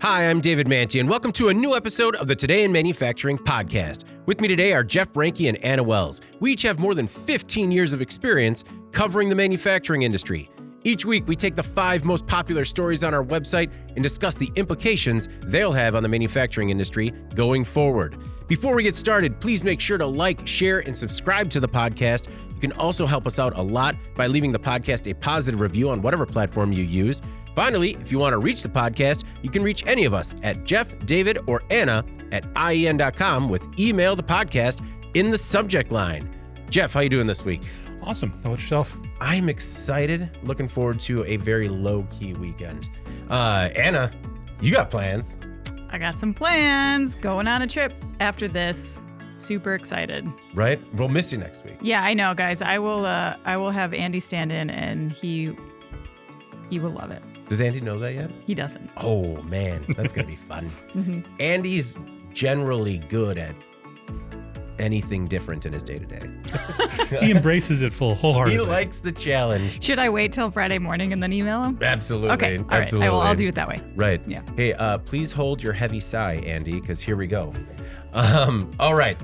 Hi, I'm David Manti, and welcome to a new episode of the Today in Manufacturing podcast. With me today are Jeff Ranke and Anna Wells. We each have more than 15 years of experience covering the manufacturing industry. Each week, we take the 5 most popular stories on our website and discuss the implications they'll have on the manufacturing industry going forward. Before we get started, please make sure to like, share, and subscribe to the podcast. You can also help us out a lot by leaving the podcast a positive review on whatever platform you use. Finally, if you want to reach the podcast, you can reach any of us at Jeff, David, or Anna at IEN.com with email the podcast in the subject line. Jeff, how you doing this week? Awesome. How about yourself? I'm excited. Looking forward to a very low-key weekend. Anna, you got plans. I got some plans. Going on a trip after this. Super excited. Right? We'll miss you next week. Yeah, I know, guys. I will have Andy stand in, and he will love it. Does Andy know that yet? He doesn't. Oh, man. That's going to be fun. Mm-hmm. Andy's generally good at anything different in his day-to-day. He embraces it wholeheartedly. He likes the challenge. Should I wait till Friday morning and then email him? Absolutely. Okay. All Absolutely. right. I'll do it that way. Right. Yeah. Hey, please hold your heavy sigh, Andy, because here we go. All right.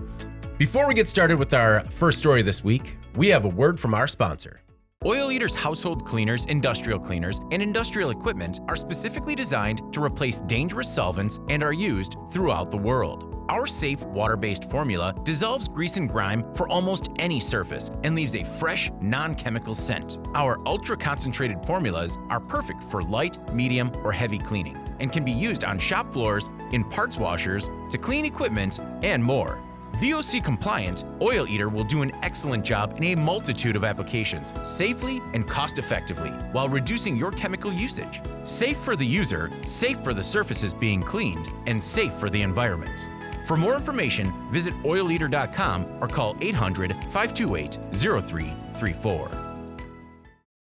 Before we get started with our first story this week, we have a word from our sponsor. Oil Eater's household cleaners, industrial cleaners, and industrial equipment are specifically designed to replace dangerous solvents and are used throughout the world. Our safe, water-based formula dissolves grease and grime for almost any surface and leaves a fresh, non-chemical scent. Our ultra-concentrated formulas are perfect for light, medium, or heavy cleaning and can be used on shop floors, in parts washers, to clean equipment, and more. VOC compliant, Oil Eater will do an excellent job in a multitude of applications, safely and cost-effectively, while reducing your chemical usage. Safe for the user, safe for the surfaces being cleaned, and safe for the environment. For more information, visit oileater.com or call 800-528-0334.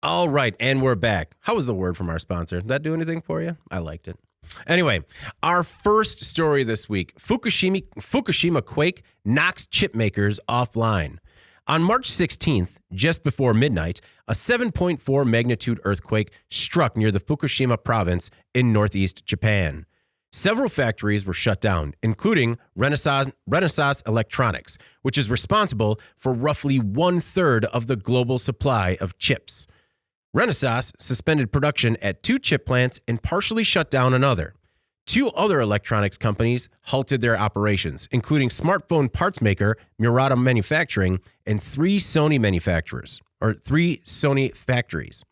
All right, and we're back. How was the word from our sponsor? Did that do anything for you? I liked it. Anyway, our first story this week, Fukushima quake knocks chip makers offline. On March 16th, just before midnight, a 7.4 magnitude earthquake struck near the Fukushima province in northeast Japan. Several factories were shut down, including Renesas Electronics, which is responsible for roughly 1/3 of the global supply of chips. Renesas suspended production at 2 chip plants and partially shut down another. 2 other electronics companies halted their operations, including smartphone parts maker Murata Manufacturing and 3 Sony factories.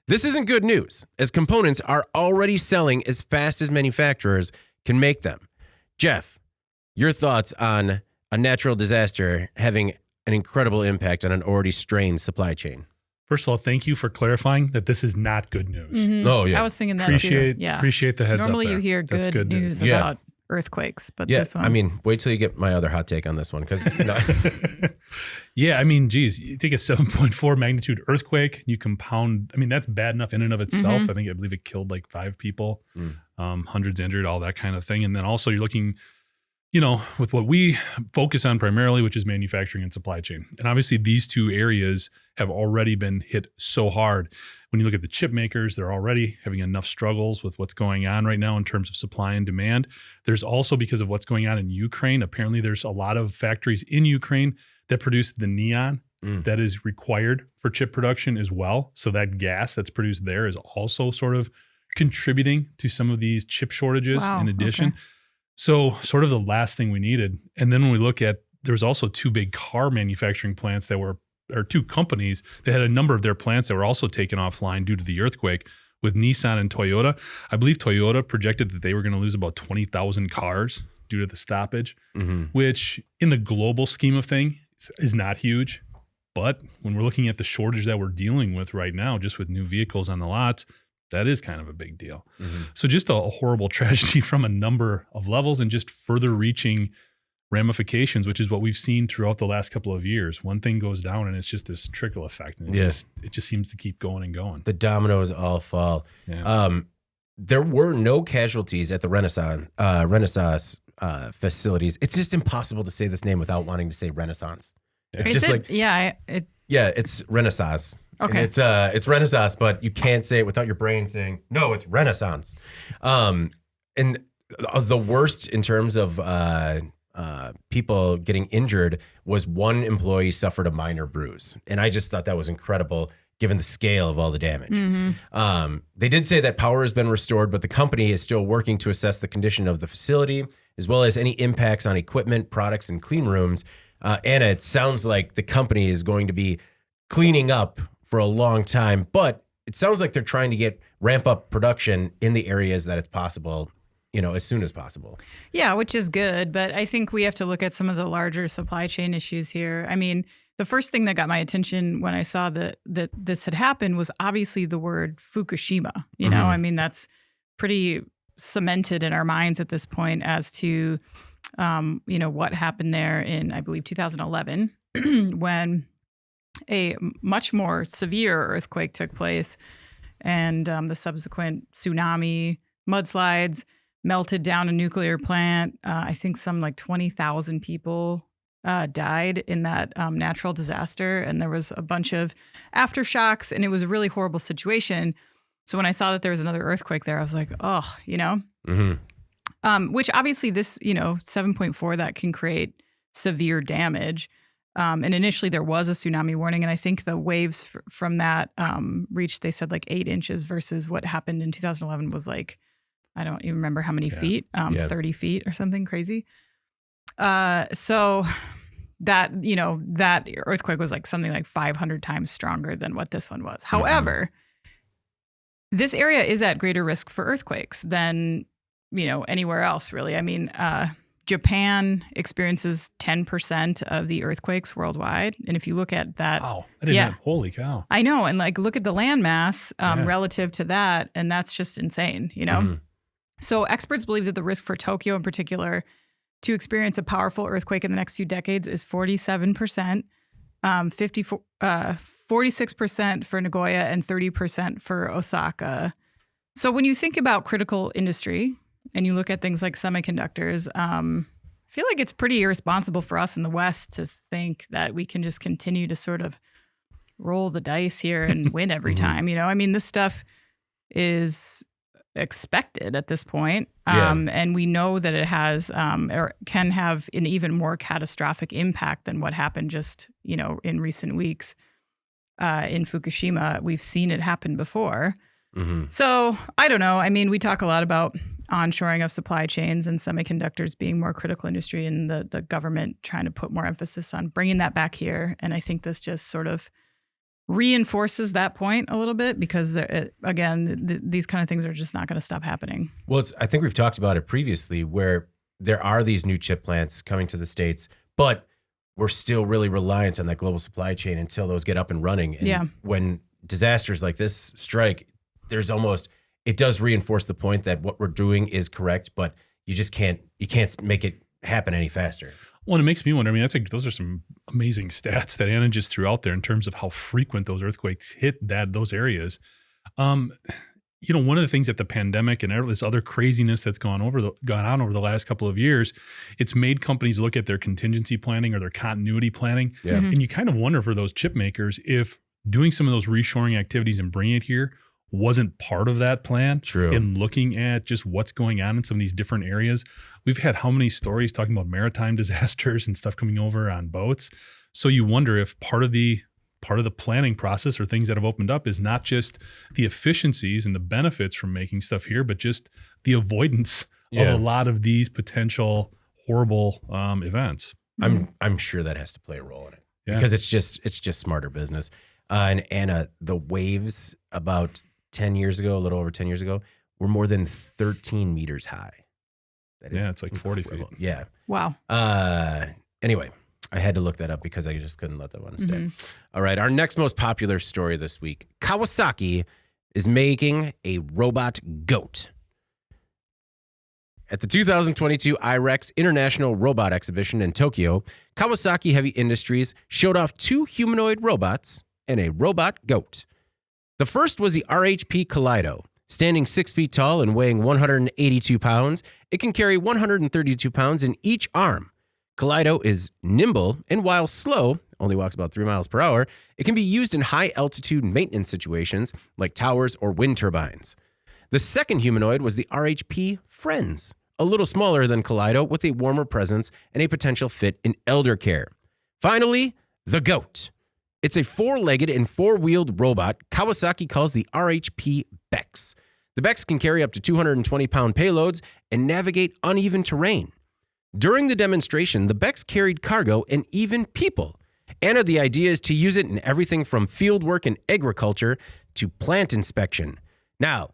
This isn't good news, as components are already selling as fast as manufacturers can make them. Jeff, your thoughts on a natural disaster having an incredible impact on an already strained supply chain? First of all, thank you for clarifying that this is not good news. Mm-hmm. Oh, yeah. I was thinking that too. Yeah. Appreciate the heads Normally up there. you hear good news about earthquakes, but this one. I mean, wait till you get my other hot take on this one, because Yeah, I mean, geez, you take a 7.4 magnitude earthquake, you compound, I mean, that's bad enough in and of itself. Mm-hmm. I believe it killed like 5 people, hundreds injured, all that kind of thing. And then also you're looking, with what we focus on primarily, which is manufacturing and supply chain. And obviously these 2 areas have already been hit so hard. When you look at the chip makers, they're already having enough struggles with what's going on right now in terms of supply and demand. There's also, because of what's going on in Ukraine, apparently there's a lot of factories in Ukraine that produce the neon that is required for chip production as well. So that gas that's produced there is also sort of contributing to some of these chip shortages in addition. Okay. So sort of the last thing we needed. And then when we look at, there's also 2 big car manufacturing plants or 2 companies that had a number of their plants that were also taken offline due to the earthquake, with Nissan and Toyota. I believe Toyota projected that they were going to lose about 20,000 cars due to the stoppage, which in the global scheme of things is not huge. But when we're looking at the shortage that we're dealing with right now, just with new vehicles on the lots, that is kind of a big deal. So just a horrible tragedy from a number of levels and just further reaching ramifications, which is what we've seen throughout the last couple of years. One thing goes down and it's just this trickle effect. And it just seems to keep going and going. The dominoes all fall. Yeah. There were no casualties at the Renesas facilities. It's just impossible to say this name without wanting to say Renaissance. It's just it's Renesas. Okay. And it's Renaissance, but you can't say it without your brain saying, no, it's Renaissance. And the worst in terms of people getting injured was one employee suffered a minor bruise. And I just thought that was incredible given the scale of all the damage. They did say that power has been restored, but the company is still working to assess the condition of the facility, as well as any impacts on equipment, products, and clean rooms. Anna, it sounds like the company is going to be cleaning up for a long time, but it sounds like they're trying to ramp up production in the areas that it's possible, as soon as possible. Yeah, which is good. But I think we have to look at some of the larger supply chain issues here. I mean, the first thing that got my attention when I saw that this had happened was obviously the word Fukushima. I mean, that's pretty cemented in our minds at this point as to, what happened there in, I believe, 2011, when a much more severe earthquake took place, and the subsequent tsunami, mudslides, melted down a nuclear plant. I think some 20,000 people died in that natural disaster, and there was a bunch of aftershocks, and it was a really horrible situation. So when I saw that there was another earthquake there, I was like, oh, which obviously this, 7.4, that can create severe damage. And initially there was a tsunami warning, and I think the waves from that reached, they said 8 inches versus what happened in 2011 was I don't even remember how many feet, 30 feet or something crazy. So that, that earthquake was something 500 times stronger than what this one was. However, this area is at greater risk for earthquakes than, anywhere else really. I mean, Japan experiences 10% of the earthquakes worldwide. And if you look at that, wow, I didn't know. Holy cow. I know. And look at the land mass relative to that. And that's just insane, So experts believe that the risk for Tokyo in particular to experience a powerful earthquake in the next few decades is 47%, 46% for Nagoya, and 30% for Osaka. So when you think about critical industry and you look at things like semiconductors, I feel like it's pretty irresponsible for us in the West to think that we can just continue to sort of roll the dice here and win every time. I mean, this stuff is expected at this point. And we know that it has or can have an even more catastrophic impact than what happened just, in recent weeks in Fukushima. We've seen it happen before. So I don't know. I mean, we talk a lot about onshoring of supply chains and semiconductors being more critical industry, and the government trying to put more emphasis on bringing that back here. And I think this just sort of reinforces that point a little bit because, again, these kind of things are just not going to stop happening. Well, I think we've talked about it previously where there are these new chip plants coming to the States, but we're still really reliant on that global supply chain until those get up and running. And when disasters like this strike, it does reinforce the point that what we're doing is correct, but you can't make it happen any faster. Well, and it makes me wonder, I mean, those are some amazing stats that Anna just threw out there in terms of how frequent those earthquakes hit those areas. One of the things that the pandemic and this other craziness that's gone on over the last couple of years, it's made companies look at their contingency planning or their continuity planning. Yeah. And you kind of wonder for those chip makers if doing some of those reshoring activities and bringing it here wasn't part of that plan. True. In looking at just what's going on in some of these different areas. We've had how many stories talking about maritime disasters and stuff coming over on boats. So you wonder if part of the planning process or things that have opened up is not just the efficiencies and the benefits from making stuff here, but just the avoidance of a lot of these potential horrible events. I'm sure that has to play a role in it because it's just smarter business. And Anna, the waves about 10 years ago, a little over 10 years ago, were more than 13 meters high. That is it's like 40 feet. Yeah. Wow. Anyway, I had to look that up because I just couldn't let that one stay. All right. Our next most popular story this week, Kawasaki is making a robot goat. At the 2022 IREX International Robot Exhibition in Tokyo, Kawasaki Heavy Industries showed off 2 humanoid robots and a robot goat. The first was the RHP Kaleido. Standing 6 feet tall and weighing 182 pounds, it can carry 132 pounds in each arm. Kaleido is nimble, and while slow, only walks about 3 miles per hour, it can be used in high-altitude maintenance situations like towers or wind turbines. The second humanoid was the RHP Friends, a little smaller than Kaleido with a warmer presence and a potential fit in elder care. Finally, the GOAT. It's a 4-legged and 4-wheeled robot Kawasaki calls the RHP Bex. The Bex can carry up to 220-pound payloads and navigate uneven terrain. During the demonstration, the Bex carried cargo and even people. And the idea is to use it in everything from field work and agriculture to plant inspection. Now,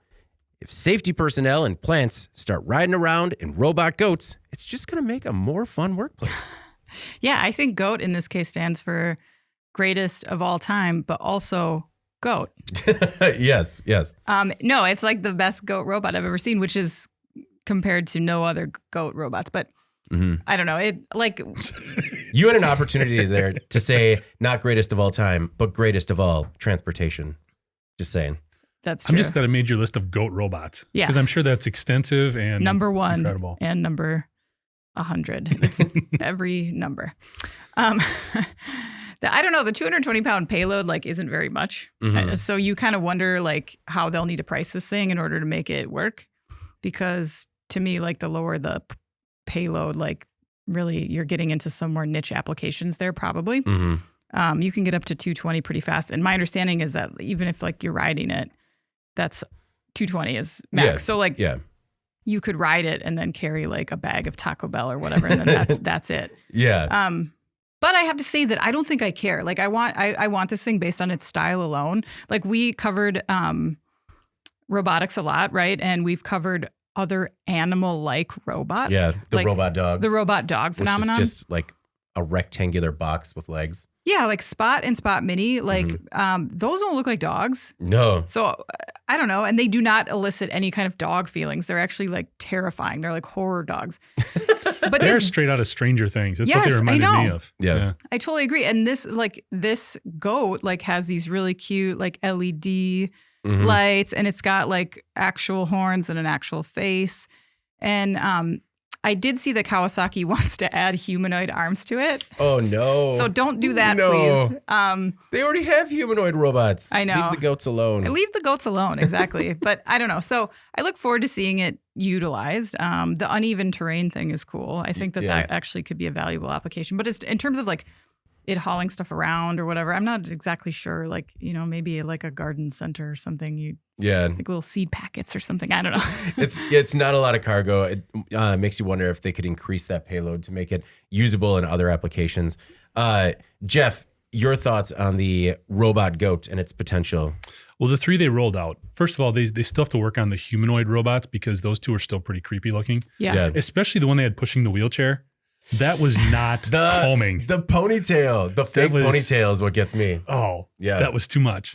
if safety personnel and plants start riding around in robot goats, it's just going to make a more fun workplace. Yeah, I think GOAT in this case stands for greatest of all time, but also goat. Yes. No, it's like the best goat robot I've ever seen, which is compared to no other goat robots. But I don't know. It like you had an opportunity there to say not greatest of all time, but greatest of all transportation. Just saying. That's true. I'm just glad I made your list of goat robots. Yeah. Because I'm sure that's extensive and number 1 incredible. and number 100. It's every number. I don't know. The 220-pound payload like isn't very much. So you kind of wonder like how they'll need to price this thing in order to make it work. Because to me, like the lower the payload, like really you're getting into some more niche applications there probably. You can get up to 220 pretty fast. And my understanding is that even if like you're riding it, that's 220 is max. Yeah. So like you could ride it and then carry like a bag of Taco Bell or whatever. And then that's it. Yeah. But I have to say that I don't think I care. Like I want this thing based on its style alone. Like we covered robotics a lot, right? And we've covered other animal-like robots. Yeah, the like robot dog. the robot dog phenomenon. Which is just like a rectangular box with legs. Yeah, like Spot and Spot Mini, like those don't look like dogs. No. So I don't know. And they do not elicit any kind of dog feelings. They're actually like terrifying. They're like horror dogs. But They're straight out of Stranger Things. That's what they Yes, I reminded me know. of. Yeah. I totally agree. And this goat like has these really cute like LED lights, and it's got like actual horns and an actual face. And I did see that Kawasaki wants to add humanoid arms to it. Oh no. So don't do that, No. please. They already have humanoid robots. I know. Leave the goats alone. Leave the goats alone, exactly. But I don't know. So I look forward to seeing it utilized. The uneven terrain thing is cool. I think that actually could be a valuable application. But it's, in terms of like it hauling stuff around or whatever, I'm not exactly sure. Like, you know, maybe like a garden center or something. Like little seed packets or something. I don't know. It's not a lot of cargo. It makes you wonder if they could increase that payload to make it usable in other applications. Jeff, your thoughts on the robot goat and its potential? Well, the 3 they rolled out, first of all, they still have to work on the humanoid robots because those 2 are still pretty creepy looking. Yeah. Especially the one they had pushing the wheelchair. That was not calming. The ponytail, the fake ponytail is what gets me. Oh, yeah. That was too much.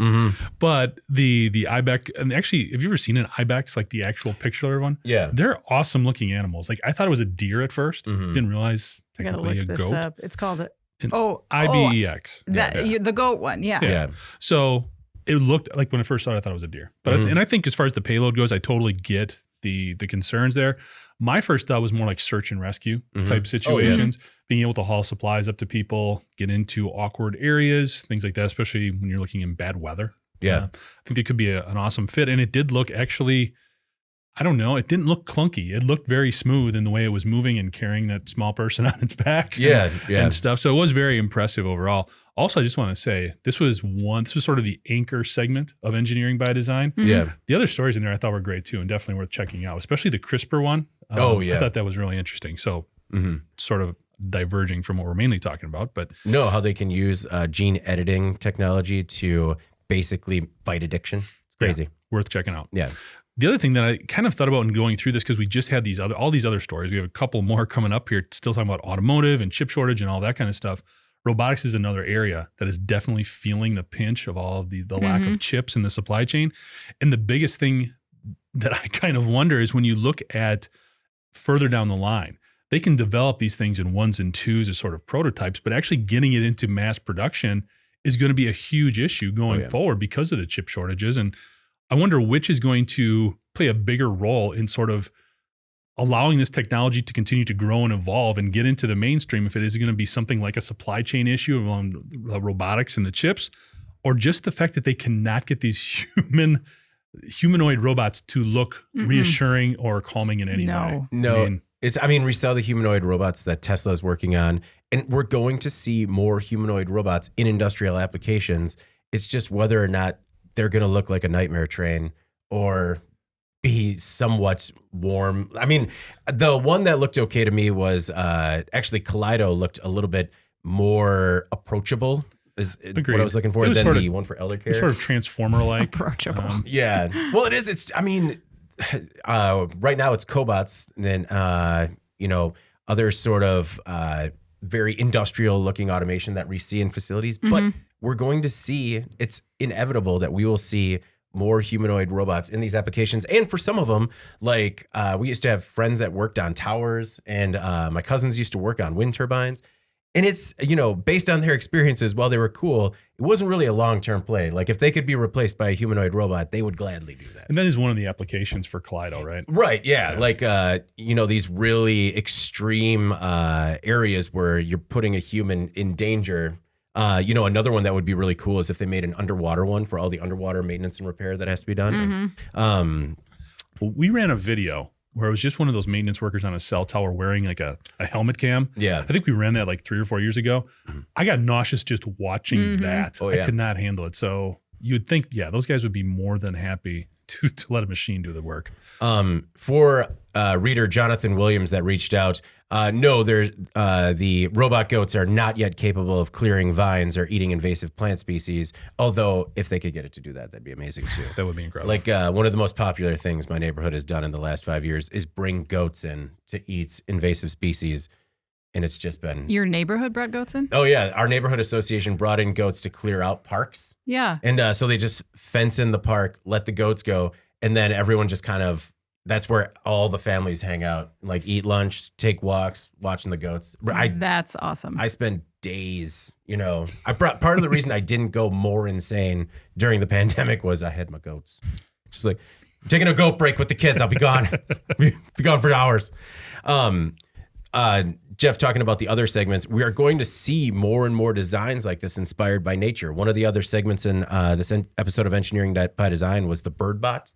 But the ibex, and actually, have you ever seen an ibex, like the actual picture one? Yeah. They're awesome looking animals. Like I thought it was a deer at first. Didn't realize I gotta technically look a this goat. up. It's called IBEX. the goat one. Yeah. Yeah. So it looked like when I first saw it, I thought it was a deer. But and I think as far as the payload goes, I totally get the concerns there. My first thought was more like search and rescue type situations, being able to haul supplies up to people, get into awkward areas, things like that, especially when you're looking in bad weather. Yeah. I think it could be an awesome fit. And it did look actually, I don't know, it didn't look clunky. It looked very smooth in the way it was moving and carrying that small person on its back and stuff. So it was very impressive overall. Also, I just want to say, this was sort of the anchor segment of engineering by design. Yeah. The other stories in there I thought were great too and definitely worth checking out, especially the CRISPR one. I thought that was really interesting. So sort of diverging from what we're mainly talking about. But no, how they can use gene editing technology to basically fight addiction. It's crazy. Yeah, worth checking out. Yeah. The other thing that I kind of thought about in going through this, because we just had all these other stories. We have a couple more coming up here, still talking about automotive and chip shortage and all that kind of stuff. Robotics is another area that is definitely feeling the pinch of all of the lack of chips in the supply chain. And the biggest thing that I kind of wonder is when you look at further down the line, they can develop these things in 1s and 2s as sort of prototypes, but actually getting it into mass production is going to be a huge issue going forward because of the chip shortages. And I wonder which is going to play a bigger role in sort of allowing this technology to continue to grow and evolve and get into the mainstream, if it is going to be something like a supply chain issue around robotics and the chips, or just the fact that they cannot get these human humanoid robots to look reassuring or calming in any way. No. We saw the humanoid robots that Tesla is working on, and we're going to see more humanoid robots in industrial applications. It's just whether or not they're going to look like a nightmare train or be somewhat warm. I mean, the one that looked okay to me was actually Kaleido looked a little bit more approachable. Is what I was looking for than the one for elder care. Sort of transformer-like. Approachable. Yeah. Well, it is. Right now it's cobots and then, other sort of very industrial looking automation that we see in facilities. But we're going to see, it's inevitable that we will see more humanoid robots in these applications. And for some of them, like we used to have friends that worked on towers, and my cousins used to work on wind turbines. And it's, based on their experiences, while they were cool, it wasn't really a long-term play. Like if they could be replaced by a humanoid robot, they would gladly do that. And that is one of the applications for Kaleido, right? Right, yeah. Like, these really extreme areas where you're putting a human in danger. Another one that would be really cool is if they made an underwater one for all the underwater maintenance and repair that has to be done. We ran a video where it was just one of those maintenance workers on a cell tower wearing like a helmet cam. Yeah. I think we ran that like 3 or 4 years ago. I got nauseous just watching that. Oh, yeah. I could not handle it. So you would think, those guys would be more than happy to let a machine do the work. For reader Jonathan Williams that reached out, the robot goats are not yet capable of clearing vines or eating invasive plant species. Although if they could get it to do that, that'd be amazing too. That would be incredible. Like one of the most popular things my neighborhood has done in the last 5 years is bring goats in to eat invasive species. And it's just been... Your neighborhood brought goats in? Oh, yeah. Our neighborhood association brought in goats to clear out parks. Yeah. And so they just fence in the park, let the goats go, and then everyone just kind of... That's where all the families hang out, like eat lunch, take walks, watching the goats. That's awesome. I spend days, part of the reason I didn't go more insane during the pandemic was I had my goats. Just like, taking a goat break with the kids, I'll be gone. be gone for hours. Jeff, talking about the other segments, we are going to see more and more designs like this inspired by nature. One of the other segments in this episode of Engineering by Design was the Birdbot,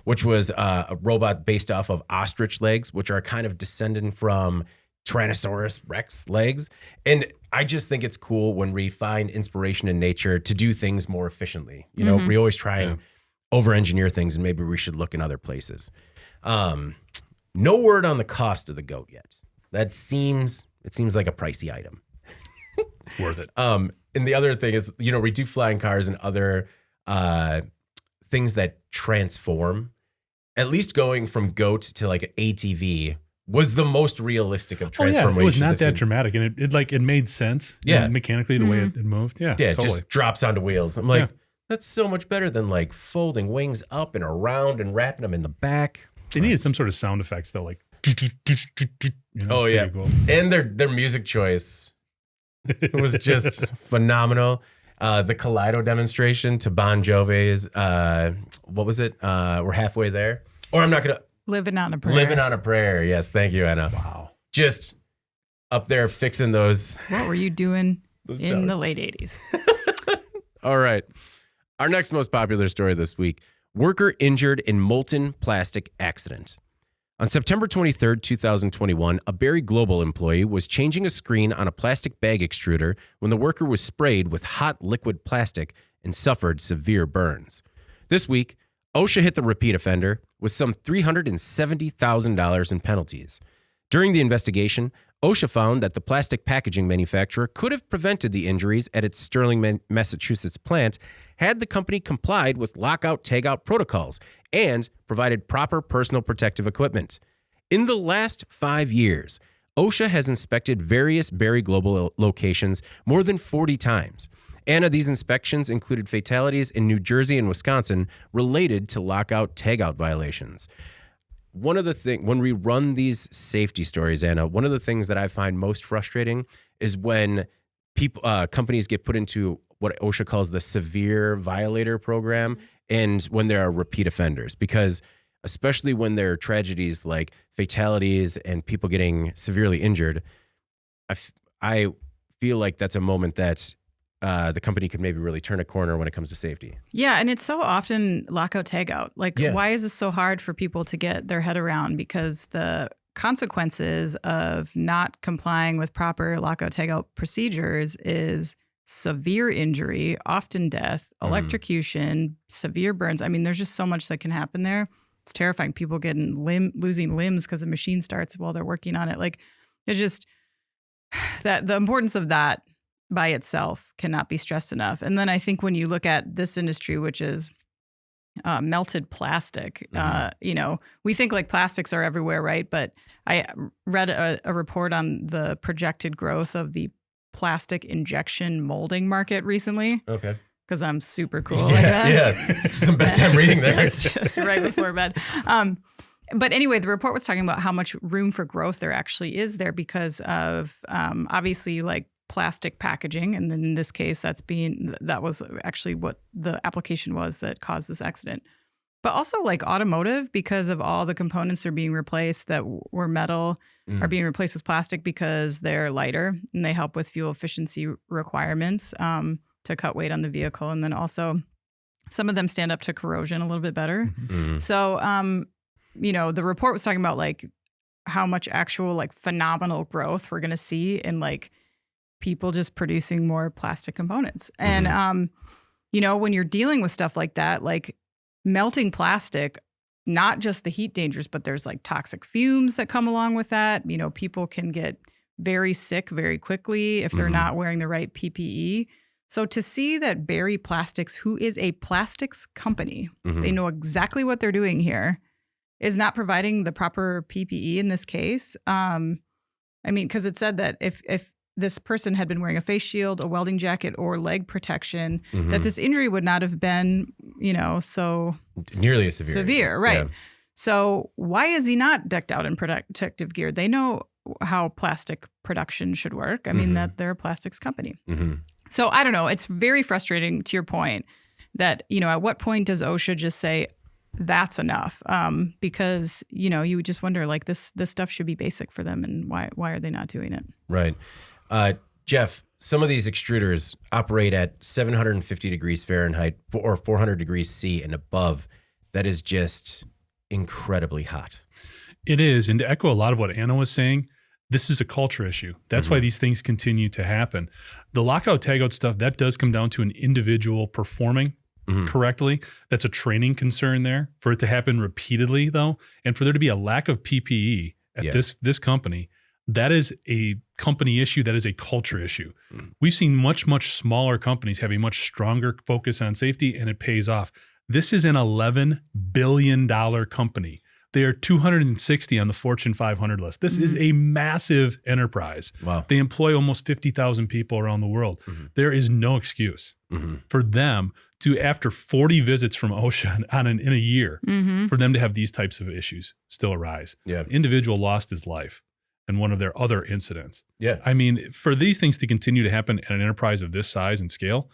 which was a robot based off of ostrich legs, which are kind of descendant from Tyrannosaurus Rex legs. And I just think it's cool when we find inspiration in nature to do things more efficiently. We always try and over-engineer things, and maybe we should look in other places. No word on the cost of the goat yet. It seems like a pricey item. Worth it. And the other thing is, we do flying cars and other things that transform. At least going from goat to like an ATV was the most realistic of transformations. It was not that dramatic, and it made sense. Yeah, mechanically the way it moved. Yeah, it totally. just drops onto wheels. I'm like, that's so much better than like folding wings up and around and wrapping them in the back. They needed some sort of sound effects though, like. Oh yeah, cool. And their music choice was just phenomenal. The Kaleido demonstration to Bon Jovi's, what was it? We're halfway there. Or I'm not gonna Living on a Prayer. Living on a Prayer. Yes, thank you, Anna. Wow, just up there fixing those. What were you doing in the late 80s? All right, our next most popular story this week: worker injured in molten plastic accident. On September 23rd, 2021, a Berry Global employee was changing a screen on a plastic bag extruder when the worker was sprayed with hot liquid plastic and suffered severe burns. This week, OSHA hit the repeat offender with some $370,000 in penalties. During the investigation, OSHA found that the plastic packaging manufacturer could have prevented the injuries at its Sterling, Massachusetts plant had the company complied with lockout-tagout protocols and provided proper personal protective equipment. In the last 5 years, OSHA has inspected various Berry Global locations more than 40 times. And these inspections included fatalities in New Jersey and Wisconsin related to lockout-tagout violations. One of the things, when we run these safety stories, Anna, one of the things that I find most frustrating is when companies get put into what OSHA calls the severe violator program, and when there are repeat offenders, because especially when there are tragedies like fatalities and people getting severely injured, I feel like that's a moment that the company could maybe really turn a corner when it comes to safety. Yeah, and it's so often lockout tagout. Like, why is this so hard for people to get their head around? Because the consequences of not complying with proper lockout tagout procedures is severe injury, often death, electrocution, severe burns. I mean, there's just so much that can happen there. It's terrifying. People losing limbs because the machine starts while they're working on it. Like, it's just that the importance of that by itself cannot be stressed enough. And then I think when you look at this industry, which is melted plastic, we think like plastics are everywhere, right? But I read a report on the projected growth of the plastic injection molding market recently. Okay. Because I'm super cool like that. Yeah, some bedtime reading there. just right before bed. But anyway, the report was talking about how much room for growth there actually is there because of obviously like plastic packaging. And then in this case, that was actually what the application was that caused this accident. But also like automotive, because of all the components that are being replaced that were metal are being replaced with plastic because they're lighter and they help with fuel efficiency requirements to cut weight on the vehicle. And then also some of them stand up to corrosion a little bit better. Mm-hmm. So, the report was talking about like how much actual like phenomenal growth we're going to see in like people just producing more plastic components. And, when you're dealing with stuff like that, like melting plastic, not just the heat dangers, but there's like toxic fumes that come along with that. People can get very sick very quickly if they're not wearing the right PPE. So to see that Berry Plastics, who is a plastics company, they know exactly what they're doing here, is not providing the proper PPE in this case. Because it said that if this person had been wearing a face shield, a welding jacket, or leg protection, that this injury would not have been, so nearly as severe. Right. Yeah. So why is he not decked out in protective gear? They know how plastic production should work. I mean, that they're a plastics company. So I don't know. It's very frustrating to your point that, at what point does OSHA just say that's enough? Because, you would just wonder like this stuff should be basic for them. And why are they not doing it? Right. Jeff, some of these extruders operate at 750 degrees Fahrenheit or 400 degrees C and above. That is just incredibly hot. It is. And to echo a lot of what Anna was saying, this is a culture issue. That's why these things continue to happen. The lockout tagout stuff, that does come down to an individual performing correctly. That's a training concern there. For it to happen repeatedly, though, and for there to be a lack of PPE at this company, that is a company issue. That is a culture issue. We've seen much, much smaller companies have a much stronger focus on safety, and it pays off. This is an $11 billion company. They are 260 on the Fortune 500 list. This is a massive enterprise. Wow. They employ almost 50,000 people around the world. There is no excuse for them to, after 40 visits from OSHA in a year, for them to have these types of issues still arise. Yeah. An individual lost his life in one of their other incidents. Yeah. I mean, for these things to continue to happen at an enterprise of this size and scale,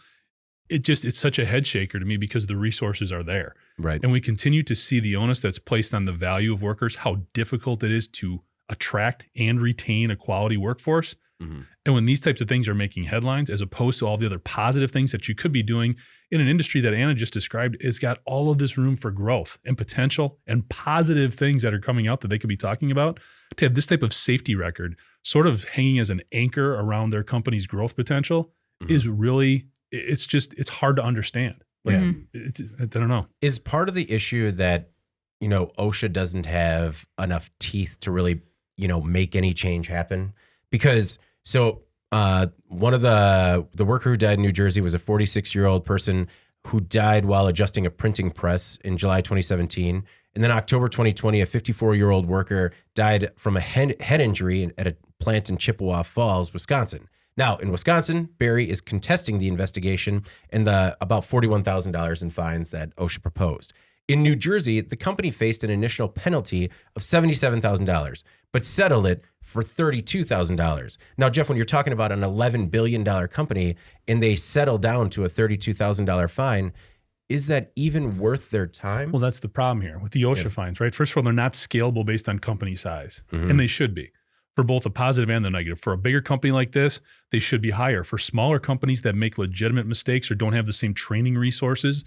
it's such a head shaker to me because the resources are there. Right. And we continue to see the onus that's placed on the value of workers, how difficult it is to attract and retain a quality workforce. And when these types of things are making headlines, as opposed to all the other positive things that you could be doing in an industry that Anna just described, it's got all of this room for growth and potential and positive things that are coming out that they could be talking about. To have this type of safety record sort of hanging as an anchor around their company's growth potential is really, it's hard to understand. Like, I don't know. Is part of the issue that, OSHA doesn't have enough teeth to really, make any change happen? Because one of the worker who died in New Jersey was a 46-year-old person who died while adjusting a printing press in July 2017. And then October 2020, a 54-year-old worker died from a head injury at a plant in Chippewa Falls, Wisconsin. Now, in Wisconsin, Berry is contesting the investigation and the about $41,000 in fines that OSHA proposed. In New Jersey, the company faced an initial penalty of $77,000, but settled it for $32,000. Now, Jeff, when you're talking about an $11 billion company and they settle down to a $32,000 fine, is that even worth their time? Well, that's the problem here with the OSHA fines, right? First of all, they're not scalable based on company size, and they should be. for both the positive and the negative. For a bigger company like this, they should be higher. For smaller companies that make legitimate mistakes or don't have the same training resources,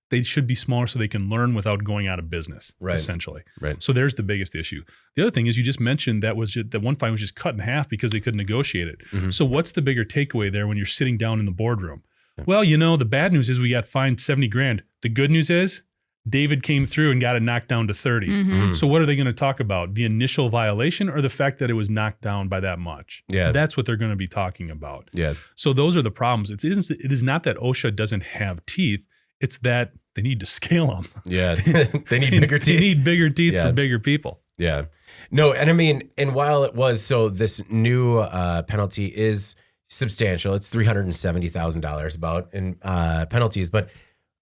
they should be smaller so they can learn without going out of business, essentially. Right. So there's the biggest issue. The other thing is you just mentioned that one fine was just cut in half because they couldn't negotiate it. Mm-hmm. So what's the bigger takeaway there when you're sitting down in the boardroom? Well, the bad news is we got fined $70,000. The good news is David came through and got it knocked down to 30. Mm-hmm. So what are they going to talk about? The initial violation or the fact that it was knocked down by that much? Yeah. That's what they're going to be talking about. Yeah. So those are the problems. It is not that OSHA doesn't have teeth. It's that they need to scale them. Yeah. They need bigger teeth. They need bigger teeth for bigger people. Yeah. No, and I mean, and while it was, so this new penalty is substantial. It's $370,000 about in penalties, but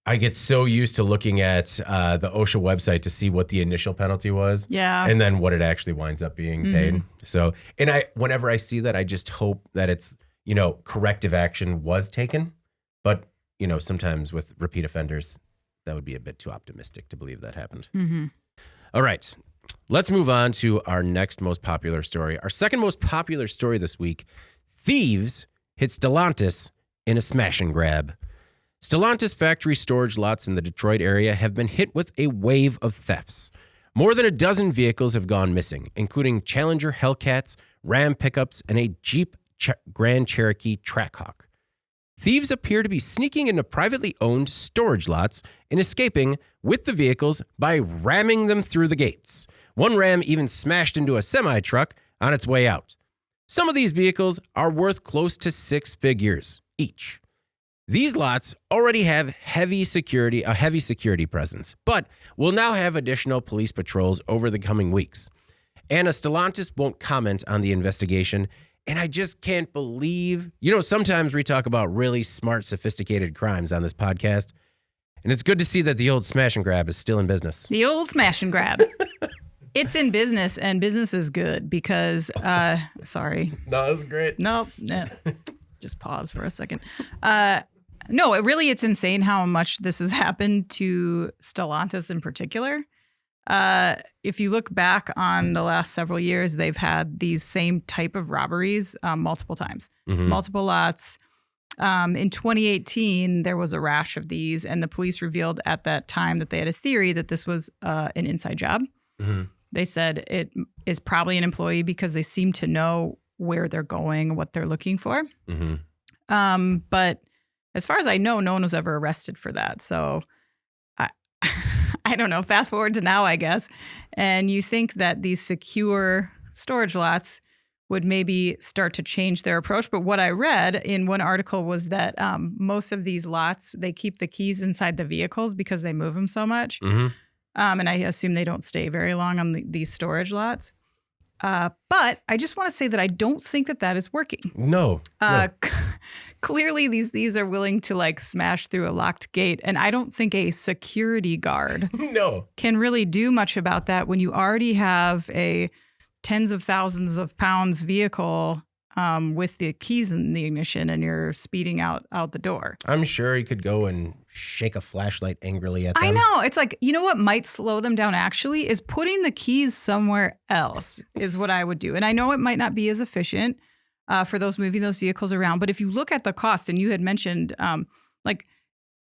I get so used to looking at the OSHA website to see what the initial penalty was. Yeah. And then what it actually winds up being paid. So, and whenever I see that, I just hope that it's, corrective action was taken. But, sometimes with repeat offenders, that would be a bit too optimistic to believe that happened. Mm-hmm. All right. Let's move on to our next most popular story. Our second most popular story this week: thieves hit Stellantis in a smash and grab. Stellantis factory storage lots in the Detroit area have been hit with a wave of thefts. More than a dozen vehicles have gone missing, including Challenger Hellcats, Ram pickups, and a Jeep Grand Cherokee Trackhawk. Thieves appear to be sneaking into privately owned storage lots and escaping with the vehicles by ramming them through the gates. One Ram even smashed into a semi-truck on its way out. Some of these vehicles are worth close to 6 figures each. These lots already have a heavy security presence, but will now have additional police patrols over the coming weeks. Anna Stellantis won't comment on the investigation, and I just can't believe, sometimes we talk about really smart, sophisticated crimes on this podcast, and it's good to see that the old smash and grab is still in business. The old smash and grab. It's in business, and business is good because, sorry. No, that was great. No. Just pause for a second. No, it's insane how much this has happened to Stellantis in particular. If you look back on the last several years, they've had these same type of robberies multiple times, multiple lots. In 2018, there was a rash of these, and the police revealed at that time that they had a theory that this was an inside job. Mm-hmm. They said it is probably an employee because they seem to know where they're going, what they're looking for. Mm-hmm. But as far as I know, no one was ever arrested for that. So I don't know. Fast forward to now, I guess. And you think that these secure storage lots would maybe start to change their approach. But what I read in one article was that most of these lots, they keep the keys inside the vehicles because they move them so much. Mm-hmm. And I assume they don't stay very long on these storage lots. But I just want to say that I don't think that is working. No. Clearly, these thieves are willing to smash through a locked gate. And I don't think a security guard can really do much about that when you already have a tens of thousands of pounds vehicle with the keys in the ignition and you're speeding out the door. I'm sure he could go and shake a flashlight angrily at them. I know. It's what might slow them down actually is putting the keys somewhere else is what I would do. And I know it might not be as efficient for those moving those vehicles around. But if you look at the cost, and you had mentioned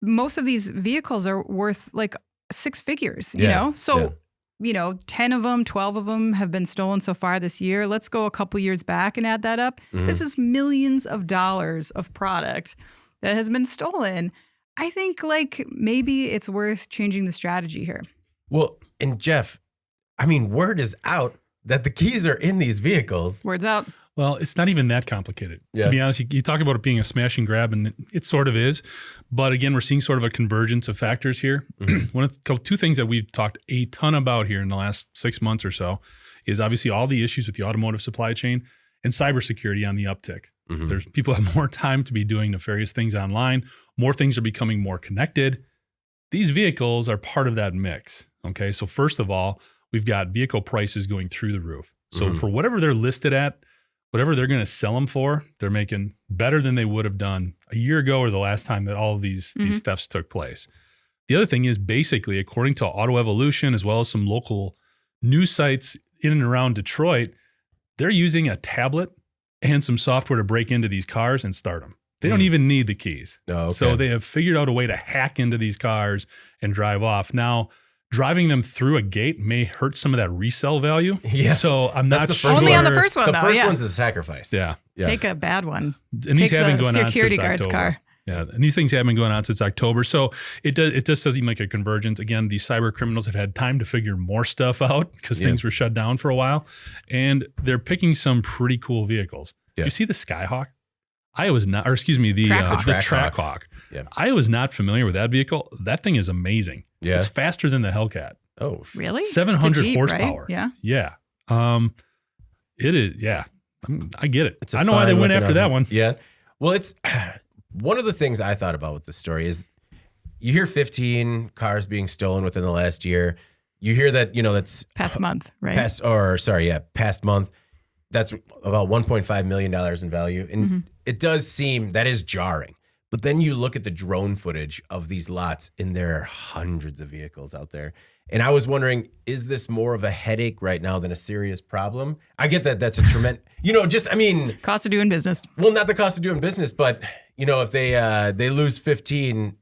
most of these vehicles are worth 6 figures, you know? So, 10 of them, 12 of them have been stolen so far this year. Let's go a couple years back and add that up. Mm-hmm. This is millions of dollars of product that has been stolen. I think maybe it's worth changing the strategy here. Well, and Jeff, I mean, word is out that the keys are in these vehicles. Word's out. Well, it's not even that complicated. Yeah. To be honest, you talk about it being a smash and grab, and it sort of is. But again, we're seeing sort of a convergence of factors here. Mm-hmm. Two things that we've talked a ton about here in the last 6 months or so is obviously all the issues with the automotive supply chain and cybersecurity on the uptick. Mm-hmm. There's people have more time to be doing nefarious things online. More things are becoming more connected. These vehicles are part of that mix. Okay, so first of all, we've got vehicle prices going through the roof. So for whatever they're listed at, whatever they're going to sell them for, they're making better than they would have done a year ago or the last time that all of these thefts took place. The other thing is basically, according to Auto Evolution, as well as some local news sites in and around Detroit, they're using a tablet and some software to break into these cars and start them. They don't even need the keys. Oh, okay. So they have figured out a way to hack into these cars and drive off. Now, driving them through a gate may hurt some of that resale value. Yeah. So I'm not That's the sure. first Only one. on the first one, The though. first yeah. one's a sacrifice. Yeah. Take a bad one. And these Take have been the going on security since guard's October. car. Yeah, and these things have been going on since October. So it does seem like a convergence. Again, these cyber criminals have had time to figure more stuff out because things were shut down for a while. And they're picking some pretty cool vehicles. Yeah. Do you see the Skyhawk? I was not, or excuse me, the Trackhawk. Yeah. I was not familiar with that vehicle. That thing is amazing. Yeah. It's faster than the Hellcat. Oh, Really? 700 It's a Jeep, horsepower. Right? Yeah. It is. Yeah. I get it. It's a I know why they went fine-looking after that automobile. one. Yeah. Well, it's one of the things I thought about with this story is you hear 15 cars being stolen within the last year. You hear that, that's Past month, right? past month. That's about $1.5 million in value. And it does seem that is jarring. But then you look at the drone footage of these lots, and there are hundreds of vehicles out there. And I was wondering, is this more of a headache right now than a serious problem? I get that that's a tremendous, Cost of doing business. well, not the cost of doing business, but if they lose 15,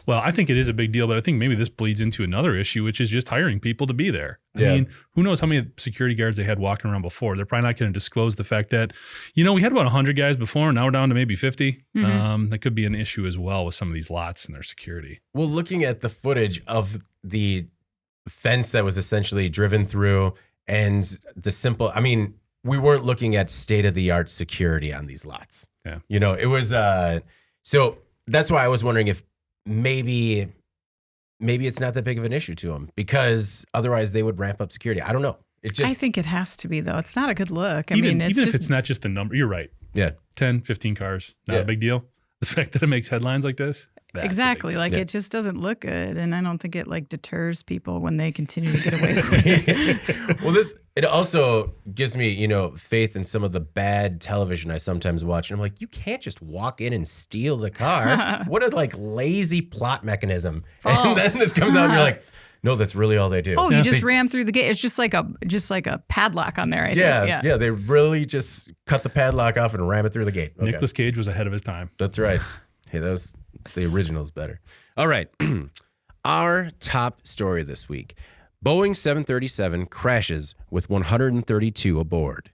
Well, I think it is a big deal, but I think maybe this bleeds into another issue, which is just hiring people to be there. Yeah. I mean, who knows how many security guards they had walking around before? They're probably not going to disclose the fact that, we had about 100 guys before, and now we're down to maybe 50. That could be an issue as well with some of these lots and their security. well, looking at the footage of the fence that was essentially driven through and the simple, we weren't looking at state-of-the-art security on these lots. Yeah. It was, so that's why I was wondering if maybe it's not that big of an issue to them, because otherwise they would ramp up security. I don't know. I think it has to be, though. It's not a good look. Even it's if just, it's not just the number, you're right. Yeah. 10, 15 cars, not Yeah. a big deal. The fact that it makes headlines like this. that's a big exactly. deal. Like, Yeah. it just doesn't look good. And I don't think it, deters people when they continue to get away with it. Well, it also gives me, faith in some of the bad television I sometimes watch. And I'm like, you can't just walk in and steal the car. What a lazy plot mechanism. False. And then this comes out and you're like, no, that's really all they do. Oh, you just ram through the gate. It's just like a padlock on there. I think. Yeah. They really just cut the padlock off and ram it through the gate. Okay. Nicolas Cage was ahead of his time. That's right. Hey, that was the original's better. All right. Our top story this week. Boeing 737 crashes with 132 aboard.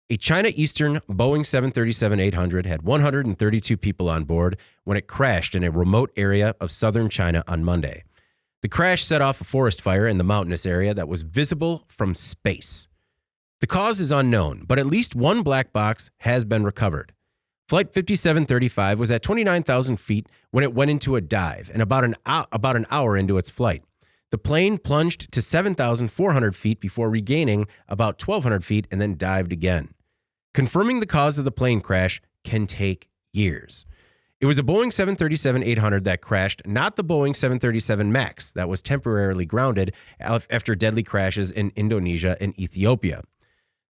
A China Eastern Boeing 737-800 had 132 people on board when it crashed in a remote area of southern China on Monday. The crash set off a forest fire in the mountainous area that was visible from space. The cause is unknown, but at least one black box has been recovered. Flight 5735 was at 29,000 feet when it went into a dive and about an hour into its flight. The plane plunged to 7,400 feet before regaining about 1,200 feet and then dived again. Confirming the cause of the plane crash can take years. It was a Boeing 737-800 that crashed, not the Boeing 737 MAX that was temporarily grounded after deadly crashes in Indonesia and Ethiopia.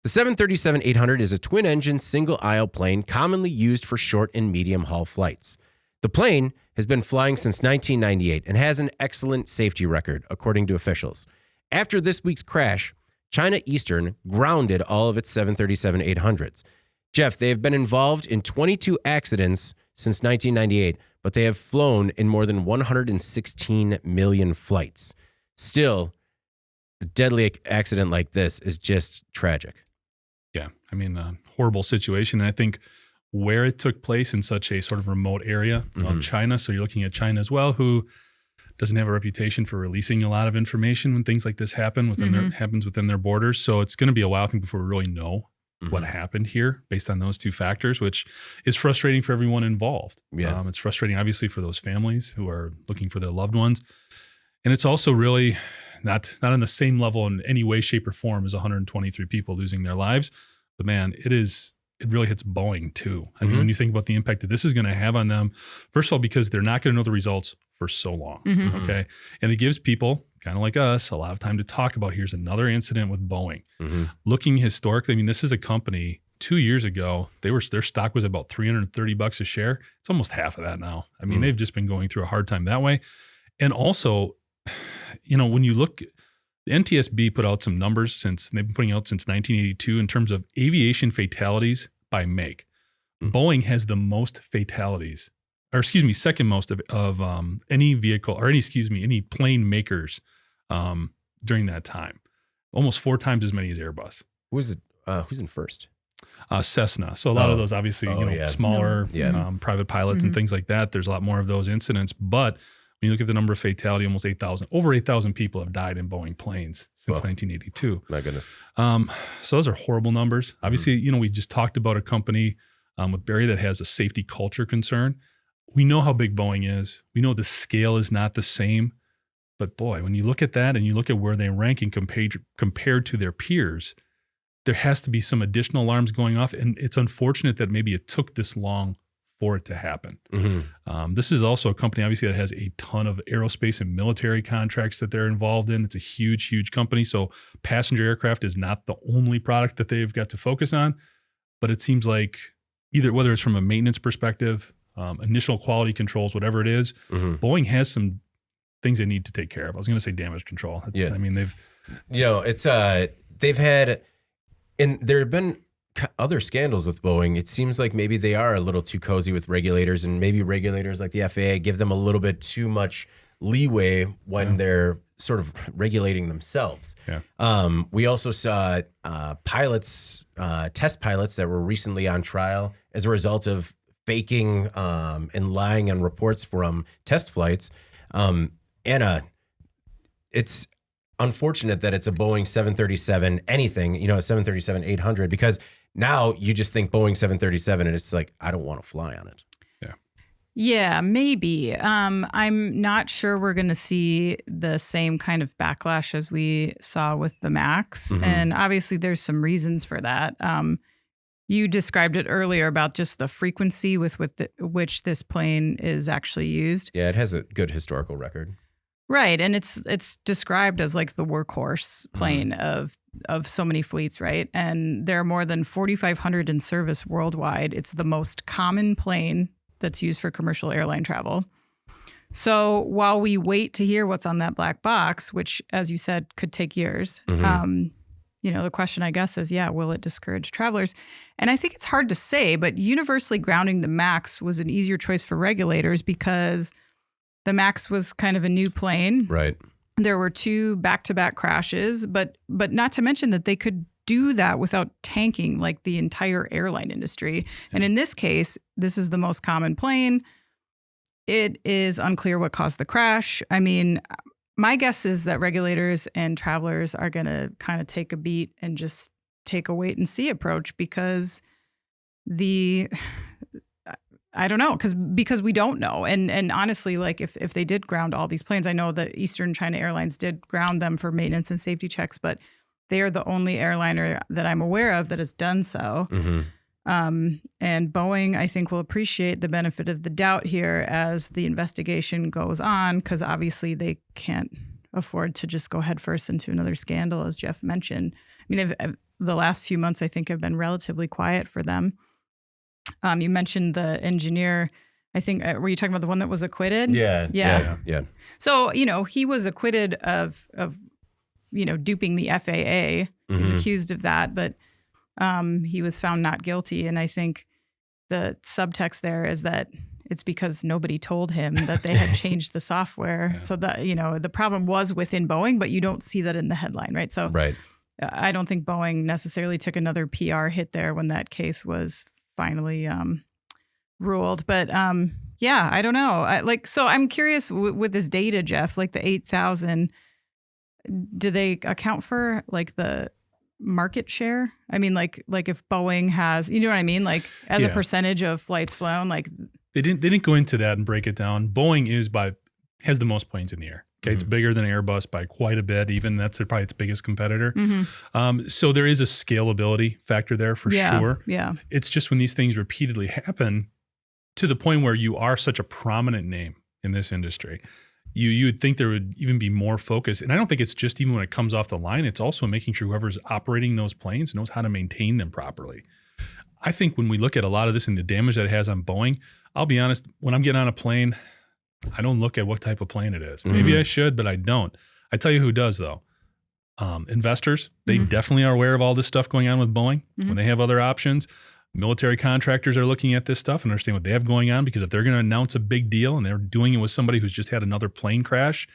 The 737-800 is a twin-engine, single-aisle plane commonly used for short and medium-haul flights. The plane has been flying since 1998 and has an excellent safety record, according to officials. After this week's crash, China Eastern grounded all of its 737-800s. Jeff, they have been involved in 22 accidents since 1998, but they have flown in more than 116 million flights. Still, a deadly accident like this is just tragic. Yeah. I mean, a horrible situation. And I think where it took place in such a sort of remote area of China. So you're looking at China as well, who doesn't have a reputation for releasing a lot of information when things like this happen happens within their borders. So it's going to be a while, I think, before we really know what happened here based on those two factors, which is frustrating for everyone involved. Yeah. It's frustrating, obviously, for those families who are looking for their loved ones. And it's also really not on the same level in any way, shape, or form as 123 people losing their lives. But man, it really hits Boeing too. I mean, when you think about the impact that this is going to have on them, first of all, because they're not going to know the results for so long. Okay. And it gives people kind of like us a lot of time to talk about, here's another incident with Boeing. Looking historically, I mean, this is a company 2 years ago, their stock was about $330 a share. It's almost half of that now. I mean, they've just been going through a hard time that way. And also, when you look, The NTSB put out some numbers they've been putting out since 1982 in terms of aviation fatalities by make. Boeing has the most fatalities, second most of any vehicle or any plane makers during that time. Almost 4 times as many as Airbus. Who's in first? Cessna. So a lot of those, obviously, smaller private pilots and things like that. There's a lot more of those incidents. But when you look at the number of fatality, almost 8,000, over 8,000 people have died in Boeing planes since 1982. My goodness. So those are horrible numbers. Obviously, we just talked about a company with Barry that has a safety culture concern. We know how big Boeing is. We know the scale is not the same. But boy, when you look at that and you look at where they rank and compared to their peers, there has to be some additional alarms going off. And it's unfortunate that maybe it took this long for it to happen. This is also a company, obviously, that has a ton of aerospace and military contracts that they're involved in. It's a huge, huge company. So passenger aircraft is not the only product that they've got to focus on. But it seems like whether it's from a maintenance perspective, initial quality controls, whatever it is, Boeing has some things they need to take care of. I was going to say damage control. I mean, they've had, and there have been other scandals with Boeing. It seems like maybe they are a little too cozy with regulators, and maybe regulators like the FAA give them a little bit too much leeway when they're sort of regulating themselves. We also saw test pilots that were recently on trial as a result of faking and lying on reports from test flights. It's unfortunate that it's a Boeing 737 anything, a 737-800, because now you just think Boeing 737 and it's like, I don't want to fly on it. Yeah, maybe. I'm not sure we're going to see the same kind of backlash as we saw with the MAX. And obviously there's some reasons for that. You described it earlier about just the frequency with which this plane is actually used. Yeah, it has a good historical record. Right. And it's described as like the workhorse plane of so many fleets, right? And there are more than 4,500 in service worldwide. It's the most common plane that's used for commercial airline travel. So while we wait to hear what's on that black box, which, as you said, could take years, the question, I guess, is, will it discourage travelers? And I think it's hard to say, but universally grounding the MAX was an easier choice for regulators because the MAX was kind of a new plane. Right. There were 2 back-to-back crashes, but not to mention that they could do that without tanking like the entire airline industry. And in this case, this is the most common plane. It is unclear what caused the crash. I mean, my guess is that regulators and travelers are going to kind of take a beat and just take a wait and see approach because I don't know, because we don't know. And honestly, like if they did ground all these planes, I know that Eastern China Airlines did ground them for maintenance and safety checks, but they are the only airliner that I'm aware of that has done so. And Boeing, I think, will appreciate the benefit of the doubt here as the investigation goes on, because obviously they can't afford to just go headfirst into another scandal, as Jeff mentioned. I mean, the last few months, I think, have been relatively quiet for them. You mentioned the engineer. I think, were you talking about the one that was acquitted? Yeah. So, he was acquitted of duping the FAA. He's accused of that, but he was found not guilty. And I think the subtext there is that it's because nobody told him that they had changed the software. So that, the problem was within Boeing, but you don't see that in the headline, right? So I don't think Boeing necessarily took another PR hit there when that case was finally ruled. But I don't know. So I'm curious with this data, Jeff, like the 8,000, do they account for like the market share? I mean, like if Boeing has, you know what I mean? Like as a percentage of flights flown, like they didn't go into that and break it down. Boeing has the most planes in the air. Okay, it's bigger than Airbus by quite a bit. Even that's probably its biggest competitor. So there is a scalability factor there for sure. Yeah, it's just when these things repeatedly happen to the point where you are such a prominent name in this industry, you would think there would even be more focus. And I don't think it's just even when it comes off the line. It's also making sure whoever's operating those planes knows how to maintain them properly. I think when we look at a lot of this and the damage that it has on Boeing, I'll be honest, when I'm getting on a plane, I don't look at what type of plane it is. Maybe I should, but I don't. I tell you who does, though. Investors, they definitely are aware of all this stuff going on with Boeing. When they have other options, military contractors are looking at this stuff and understand what they have going on, because if they're going to announce a big deal and they're doing it with somebody who's just had another plane crash,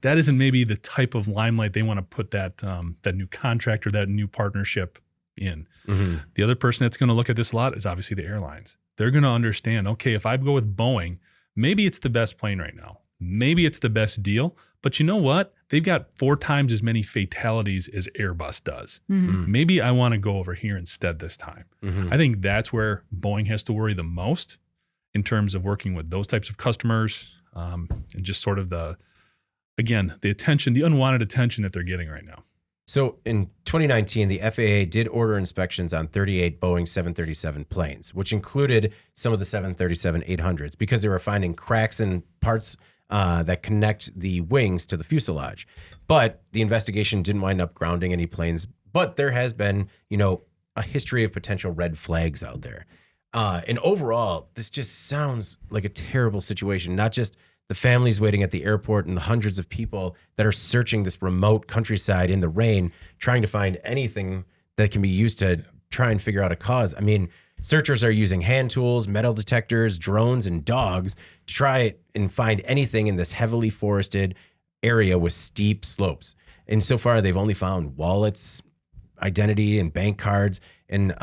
that isn't maybe the type of limelight they want to put that new contract or that new partnership in. The other person that's going to look at this a lot is obviously the airlines. They're going to understand, okay, if I go with Boeing, maybe it's the best plane right now. Maybe it's the best deal, but you know what? They've got 4 times as many fatalities as Airbus does. Maybe I want to go over here instead this time. I think that's where Boeing has to worry the most in terms of working with those types of customers, and just sort of the attention, the unwanted attention that they're getting right now. So in 2019, the FAA did order inspections on 38 Boeing 737 planes, which included some of the 737-800s, because they were finding cracks in parts that connect the wings to the fuselage. But the investigation didn't wind up grounding any planes. But there has been, a history of potential red flags out there. And overall, this just sounds like a terrible situation, not just the families waiting at the airport and the hundreds of people that are searching this remote countryside in the rain, trying to find anything that can be used to try and figure out a cause. I mean, searchers are using hand tools, metal detectors, drones, and dogs to try and find anything in this heavily forested area with steep slopes. And so far, they've only found wallets, identity, and bank cards, and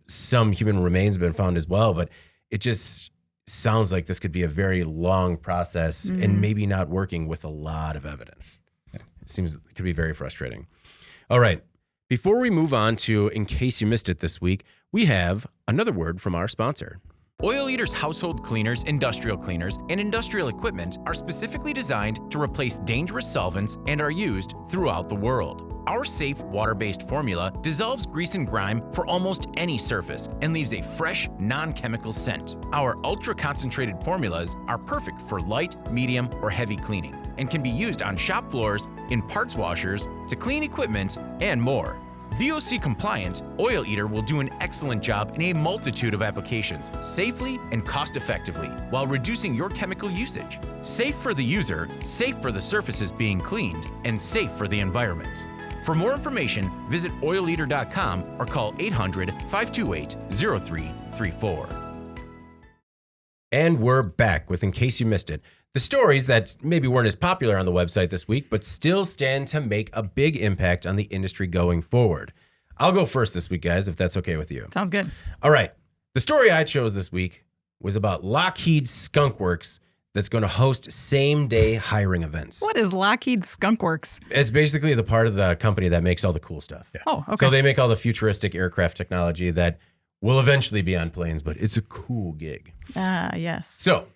some human remains have been found as well. But it just sounds like this could be a very long process and maybe not working with a lot of evidence. It seems it could be very frustrating. All right. Before we move on to In Case You Missed It this week, we have another word from our sponsor. Oil Eater's household cleaners, industrial cleaners, and industrial equipment are specifically designed to replace dangerous solvents and are used throughout the world. Our safe, water-based formula dissolves grease and grime for almost any surface and leaves a fresh, non-chemical scent. Our ultra-concentrated formulas are perfect for light, medium, or heavy cleaning and can be used on shop floors, in parts washers, to clean equipment, and more. VOC compliant, Oil Eater will do an excellent job in a multitude of applications, safely and cost-effectively, while reducing your chemical usage. Safe for the user, safe for the surfaces being cleaned, and safe for the environment. For more information, visit oileater.com or call 800-528-0334. And we're back with In Case You Missed It. The stories that maybe weren't as popular on the website this week, but still stand to make a big impact on the industry going forward. I'll go first this week, guys, if that's okay with you. Sounds good. All right. The story I chose this week was about Lockheed Skunk Works that's going to host same-day hiring events. What is Lockheed Skunk Works? It's basically the part of the company that makes all the cool stuff. Yeah. Oh, okay. So they make all the futuristic aircraft technology that will eventually be on planes, but it's a cool gig. Yes. So,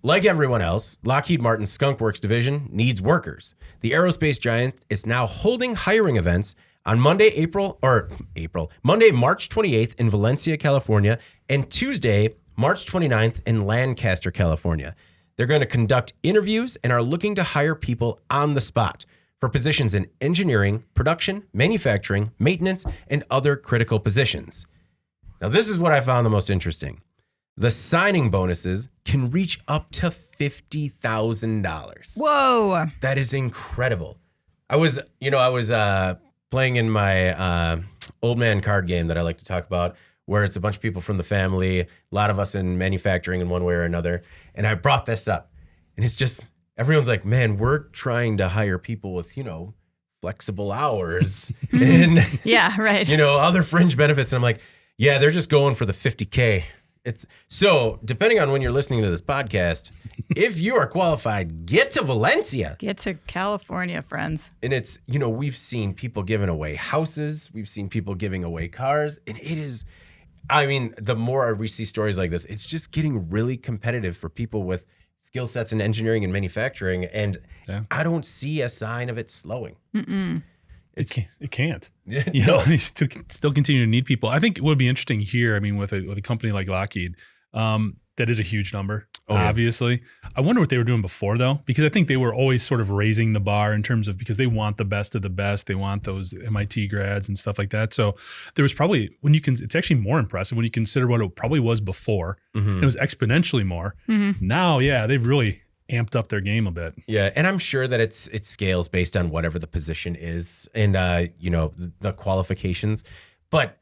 like everyone else, Lockheed Martin's Skunk Works division needs workers. The aerospace giant is now holding hiring events on Monday, March 28th in Valencia, California, and Tuesday, March 29th in Lancaster, California. They're going to conduct interviews and are looking to hire people on the spot for positions in engineering, production, manufacturing, maintenance, and other critical positions. Now, this is what I found the most interesting. The signing bonuses can reach up to $50,000. Whoa. That is incredible. I was playing in my old man card game that I like to talk about, where it's a bunch of people from the family, a lot of us in manufacturing in one way or another. And I brought this up. And it's just, everyone's like, man, we're trying to hire people with, flexible hours and, Yeah, right. other fringe benefits. And I'm like, yeah, they're just going for the 50K. So depending on when you're listening to this podcast, if you are qualified, get to Valencia. Get to California, friends. And it's, we've seen people giving away houses. We've seen people giving away cars. And it is, the more we see stories like this, it's just getting really competitive for people with skill sets in engineering and manufacturing. And I don't see a sign of it slowing. It can't. You still continue to need people. I think it would be interesting here. With a company like Lockheed, that is a huge number. Obviously, I wonder what they were doing before though, because I think they were always sort of raising the bar in terms of, because they want the best of the best. They want those MIT grads and stuff like that. So there was probably, it's actually more impressive when you consider what it probably was before. Mm-hmm. It was exponentially more. Mm-hmm. Now, they've really amped up their game a bit. Yeah, and I'm sure that it scales based on whatever the position is and the qualifications. But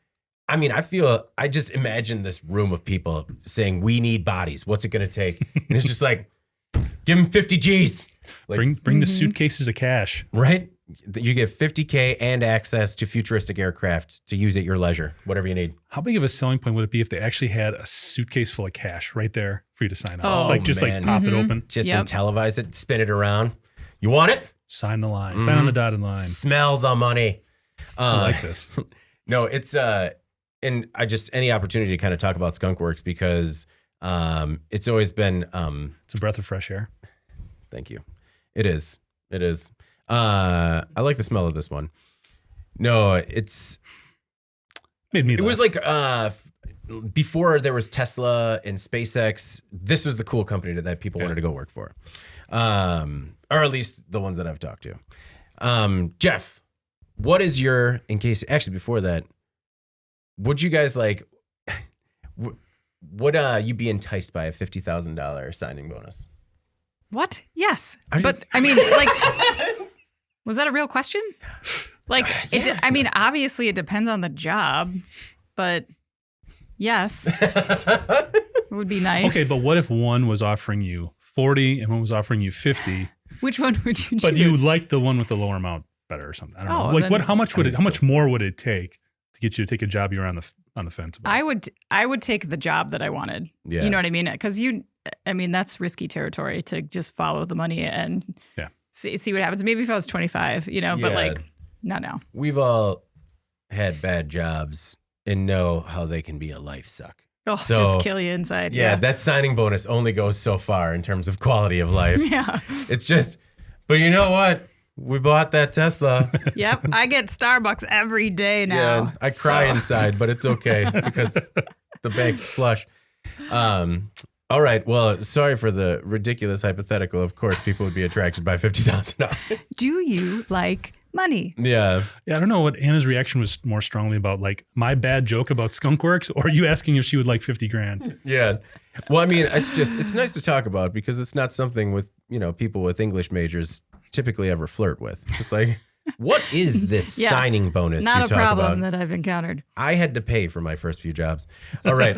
I mean, I just imagine this room of people saying, "We need bodies. What's it going to take?" And it's just like, give them 50 G's. Like, Bring the suitcases of cash. right? You get 50K and access to futuristic aircraft to use at your leisure, whatever you need. How big of a selling point would it be if they actually had a suitcase full of cash right there for you to sign up? Oh, like just man. like pop it open, Just Yep. televise it, spin it around. You want it? sign the line, sign on the dotted line. Smell the money. I like this. No, it's and I just any opportunity to kind of talk about Skunk Works because it's always been It's a breath of fresh air. thank you. It is. I like the smell of this one. No, it Made me was laugh. like before there was Tesla and SpaceX, this was the cool company that people wanted to go work for. Or at least the ones that I've talked to. Jeff, what is your, in case, actually before that, would you guys like, would you be enticed by a $50,000 signing bonus? What? Yes. I But just- I mean, like, was that a real question? Like, I mean, obviously it depends on the job, but yes, it would be nice. Okay, but what if one was offering you 40 and one was offering you 50, Which one would you choose? but you like the one with the lower amount better or something? I don't know. Oh, Like then- what? How much would it? How much Still- more would it take to get you to take a job you're on the fence about? I would take the job that I wanted. Yeah. You know what I mean? Because that's risky territory to just follow the money and Yeah. see what happens. Maybe if I was 25, but Yeah. like, not now. We've all had bad jobs and know how they can be a life suck. Oh, So, just kill you inside. Yeah, that signing bonus only goes so far in terms of quality of life. Yeah. It's just, but you know what? We bought that Tesla. Yep. I get Starbucks every day now. Yeah, I cry So- inside, but it's okay because the bank's flush. All right. Well, sorry for the ridiculous hypothetical. Of course, people would be attracted by $50,000. Do you like money? Yeah. Yeah, I don't know what Anna's reaction was more strongly about, like my bad joke about Skunk Works, or you asking if she would like 50 grand. Yeah. Well, I mean, it's nice to talk about because it's not something with, people with English majors typically ever flirt with. Just like, what is this Yeah. signing bonus you Not a talk problem about? that I've encountered. I had to pay for my first few jobs. All right.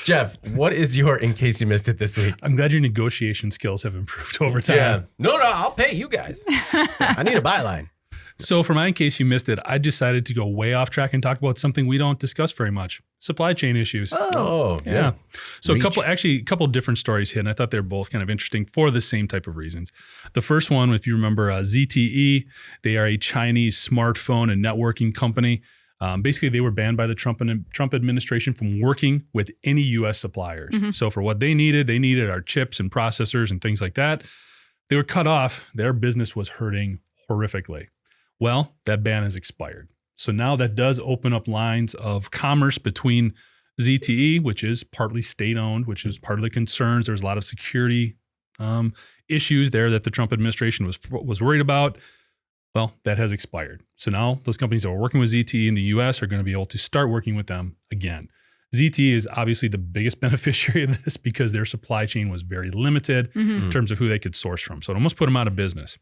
Jeff, what is your, in case you missed it this week? I'm glad your negotiation skills have improved over time. No, I'll pay you guys. I need a byline. So for my, in case you missed it, I decided to go way off track and talk about something we don't discuss very much: supply chain issues. Oh, Yeah. So Reach. a couple different stories hit, and I thought they're both kind of interesting for the same type of reasons. The first one, if you remember, ZTE, they are a Chinese smartphone and networking company. Basically, they were banned by the Trump administration from working with any U.S. suppliers. So for what they needed our chips and processors and things like that. They were cut off. Their business was hurting horrifically. Well, that ban has expired. So now that does open up lines of commerce between ZTE, which is partly state-owned, which is part of the concerns. There's a lot of security issues there that the Trump administration was worried about. Well, that has expired. So now those companies that were working with ZTE in the U.S. are going to be able to start working with them again. ZTE is obviously the biggest beneficiary of this because their supply chain was very limited in terms of who they could source from. So it almost put them out of business.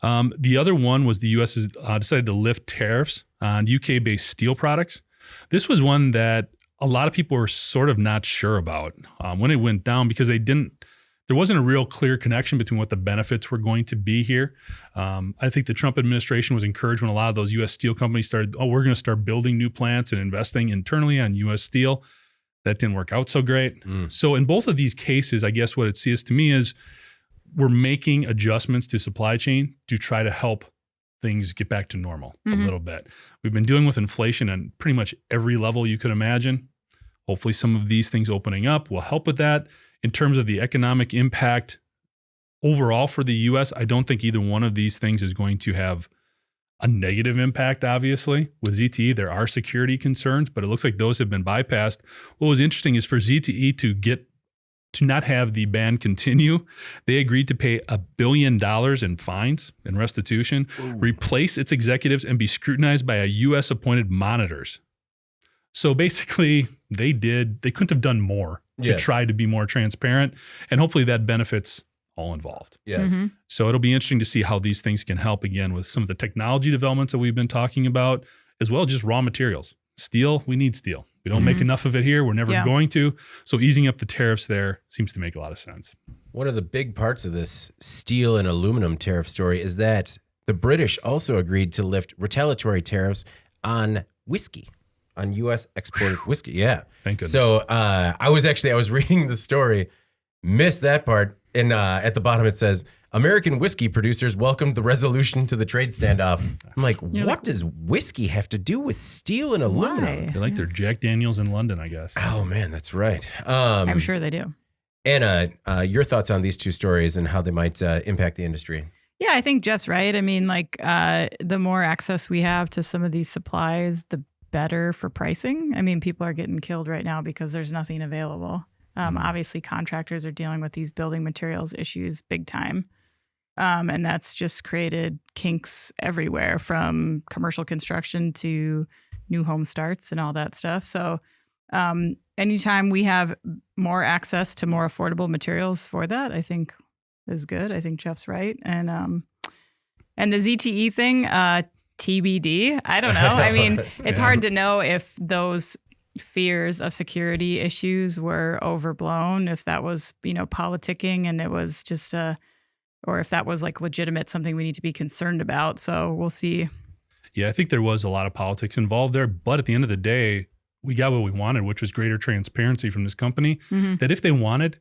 The other one was the U.S. has decided to lift tariffs on UK-based steel products. This was one that a lot of people were sort of not sure about when it went down because there wasn't a real clear connection between what the benefits were going to be here. I think the Trump administration was encouraged when a lot of those U.S. steel companies started, we're going to start building new plants and investing internally on U.S. steel. That didn't work out so great. So in both of these cases, I guess what it says to me is we're making adjustments to supply chain to try to help things get back to normal a little bit. We've been dealing with inflation on pretty much every level you could imagine. Hopefully some of these things opening up will help with that. In terms of the economic impact overall for the U.S., I don't think either one of these things is going to have a negative impact, obviously. With ZTE, there are security concerns, but it looks like those have been bypassed. What was interesting is for ZTE to not have the ban continue, they agreed to pay $1 billion in fines and restitution, replace its executives, and be scrutinized by a U.S. appointed monitors. So basically, they couldn't have done more to Yeah. try to be more transparent. And hopefully that benefits all involved. Yeah. Mm-hmm. So it'll be interesting to see how these things can help again with some of the technology developments that we've been talking about, as well as just raw materials. Steel, we need steel. We don't make enough of it here. We're never Yeah. going to. So easing up the tariffs there seems to make a lot of sense. One of the big parts of this steel and aluminum tariff story is that the British also agreed to lift retaliatory tariffs on whiskey, on U.S. exported whiskey. Yeah. Thank goodness. So I was reading the story, missed that part, and at the bottom it says, American whiskey producers welcomed the resolution to the trade standoff. I'm like, what does whiskey have to do with steel and aluminum? Why? They like their Jack Daniels in London, I guess. Oh, man, that's right. I'm sure they do. Anna, your thoughts on these two stories and how they might impact the industry? Yeah, I think Jeff's right. I mean, like the more access we have to some of these supplies, the better for pricing. I mean, people are getting killed right now because there's nothing available. Obviously, contractors are dealing with these building materials issues big time. And that's just created kinks everywhere from commercial construction to new home starts and all that stuff. So anytime we have more access to more affordable materials for that, I think is good. I think Jeff's right. And the ZTE thing, TBD. I don't know. I mean, it's hard to know if those fears of security issues were overblown, if that was, politicking and it was just or if that was like legitimate, something we need to be concerned about. So we'll see. Yeah, I think there was a lot of politics involved there. But at the end of the day, we got what we wanted, which was greater transparency from this company. That if they wanted,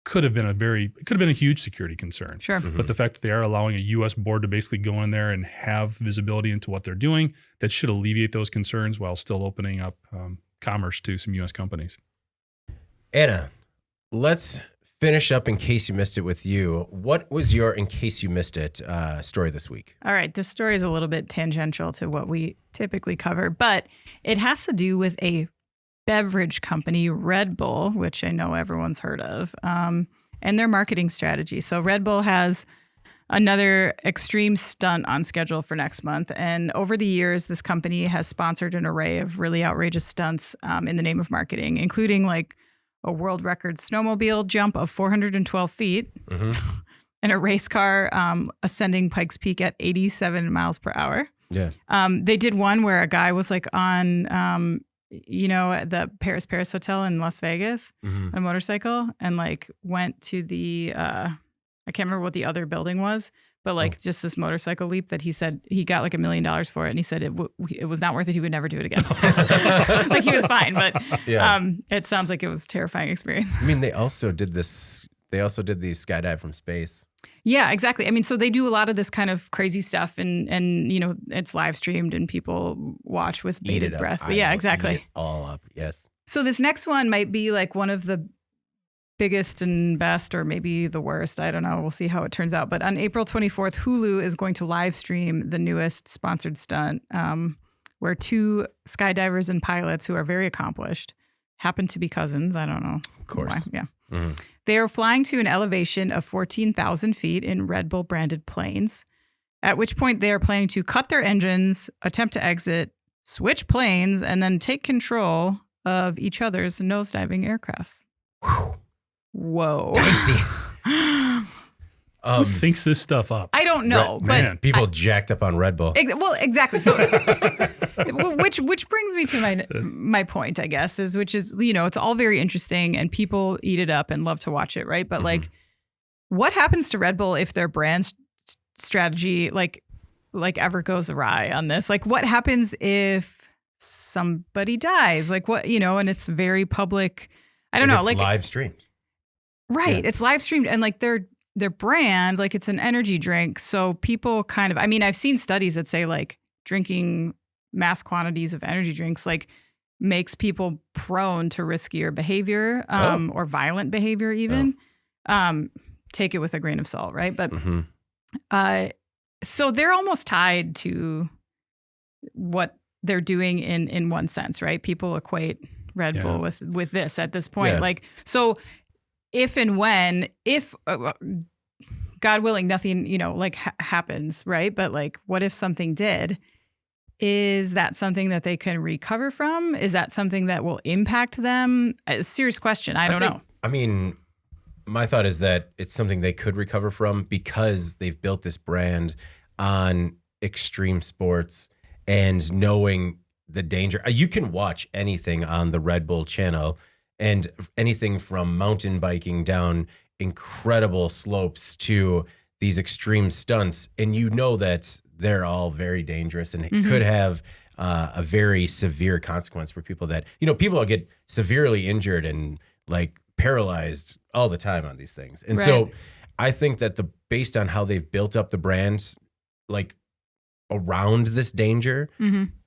could have been a huge security concern. Sure. But the fact that they are allowing a U.S. board to basically go in there and have visibility into what they're doing, that should alleviate those concerns while still opening up commerce to some U.S. companies. Anna, let's finish up in case you missed it with you. What was your in case you missed it story this week? All right. This story is a little bit tangential to what we typically cover, but it has to do with a beverage company, Red Bull, which I know everyone's heard of, and their marketing strategy. So Red Bull has another extreme stunt on schedule for next month. And over the years, this company has sponsored an array of really outrageous stunts in the name of marketing, including like a world record snowmobile jump of 412 feet and a race car ascending Pikes Peak at 87 miles per hour. Yeah. They did one where a guy was like on, at the Paris Hotel in Las Vegas on a motorcycle and like went to the, I can't remember what the other building was, but like just this motorcycle leap that he said he got like $1 million for it. And he said it was not worth it. He would never do it again. Like he was fine, but it sounds like it was a terrifying experience. I mean, they also did the skydive from space. Yeah, exactly. I mean, so they do a lot of this kind of crazy stuff and it's live streamed and people watch with bated breath. But yeah, exactly. Eat it all up. Yes. So this next one might be like one of the biggest and best, or maybe the worst. I don't know. We'll see how it turns out. But on April 24th, Hulu is going to live stream the newest sponsored stunt where two skydivers and pilots who are very accomplished happen to be cousins. I don't know. Of course. Why. Yeah. They are flying to an elevation of 14,000 feet in Red Bull branded planes, at which point they are planning to cut their engines, attempt to exit, switch planes, and then take control of each other's nosediving aircrafts. Whoa. Dicey. Who thinks this stuff up? I don't know, but people jacked up on Red Bull. Well, exactly. So, which brings me to my point, I guess, is it's all very interesting and people eat it up and love to watch it, right? But like, what happens to Red Bull if their brand strategy like ever goes awry on this? Like, what happens if somebody dies? Like, what and it's very public. I don't know. It's like live streamed. Right. Yeah. It's live streamed and like their brand, like it's an energy drink. So people kind of, I've seen studies that say like drinking mass quantities of energy drinks, like makes people prone to riskier behavior or violent behavior even. Take it with a grain of salt. Right. But so they're almost tied to what they're doing in one sense, right? People equate Red Bull with this at this point. Like, so if God willing, nothing, happens, right? But like, what if something did? Is that something that they can recover from? Is that something that will impact them? A serious question. I don't know. I mean, my thought is that it's something they could recover from because they've built this brand on extreme sports and knowing the danger. You can watch anything on the Red Bull channel and anything from mountain biking down incredible slopes to these extreme stunts. And you know that they're all very dangerous and it could have a very severe consequence for people that, people get severely injured and like paralyzed all the time on these things. And so I think that based on how they've built up the brands, like around this danger,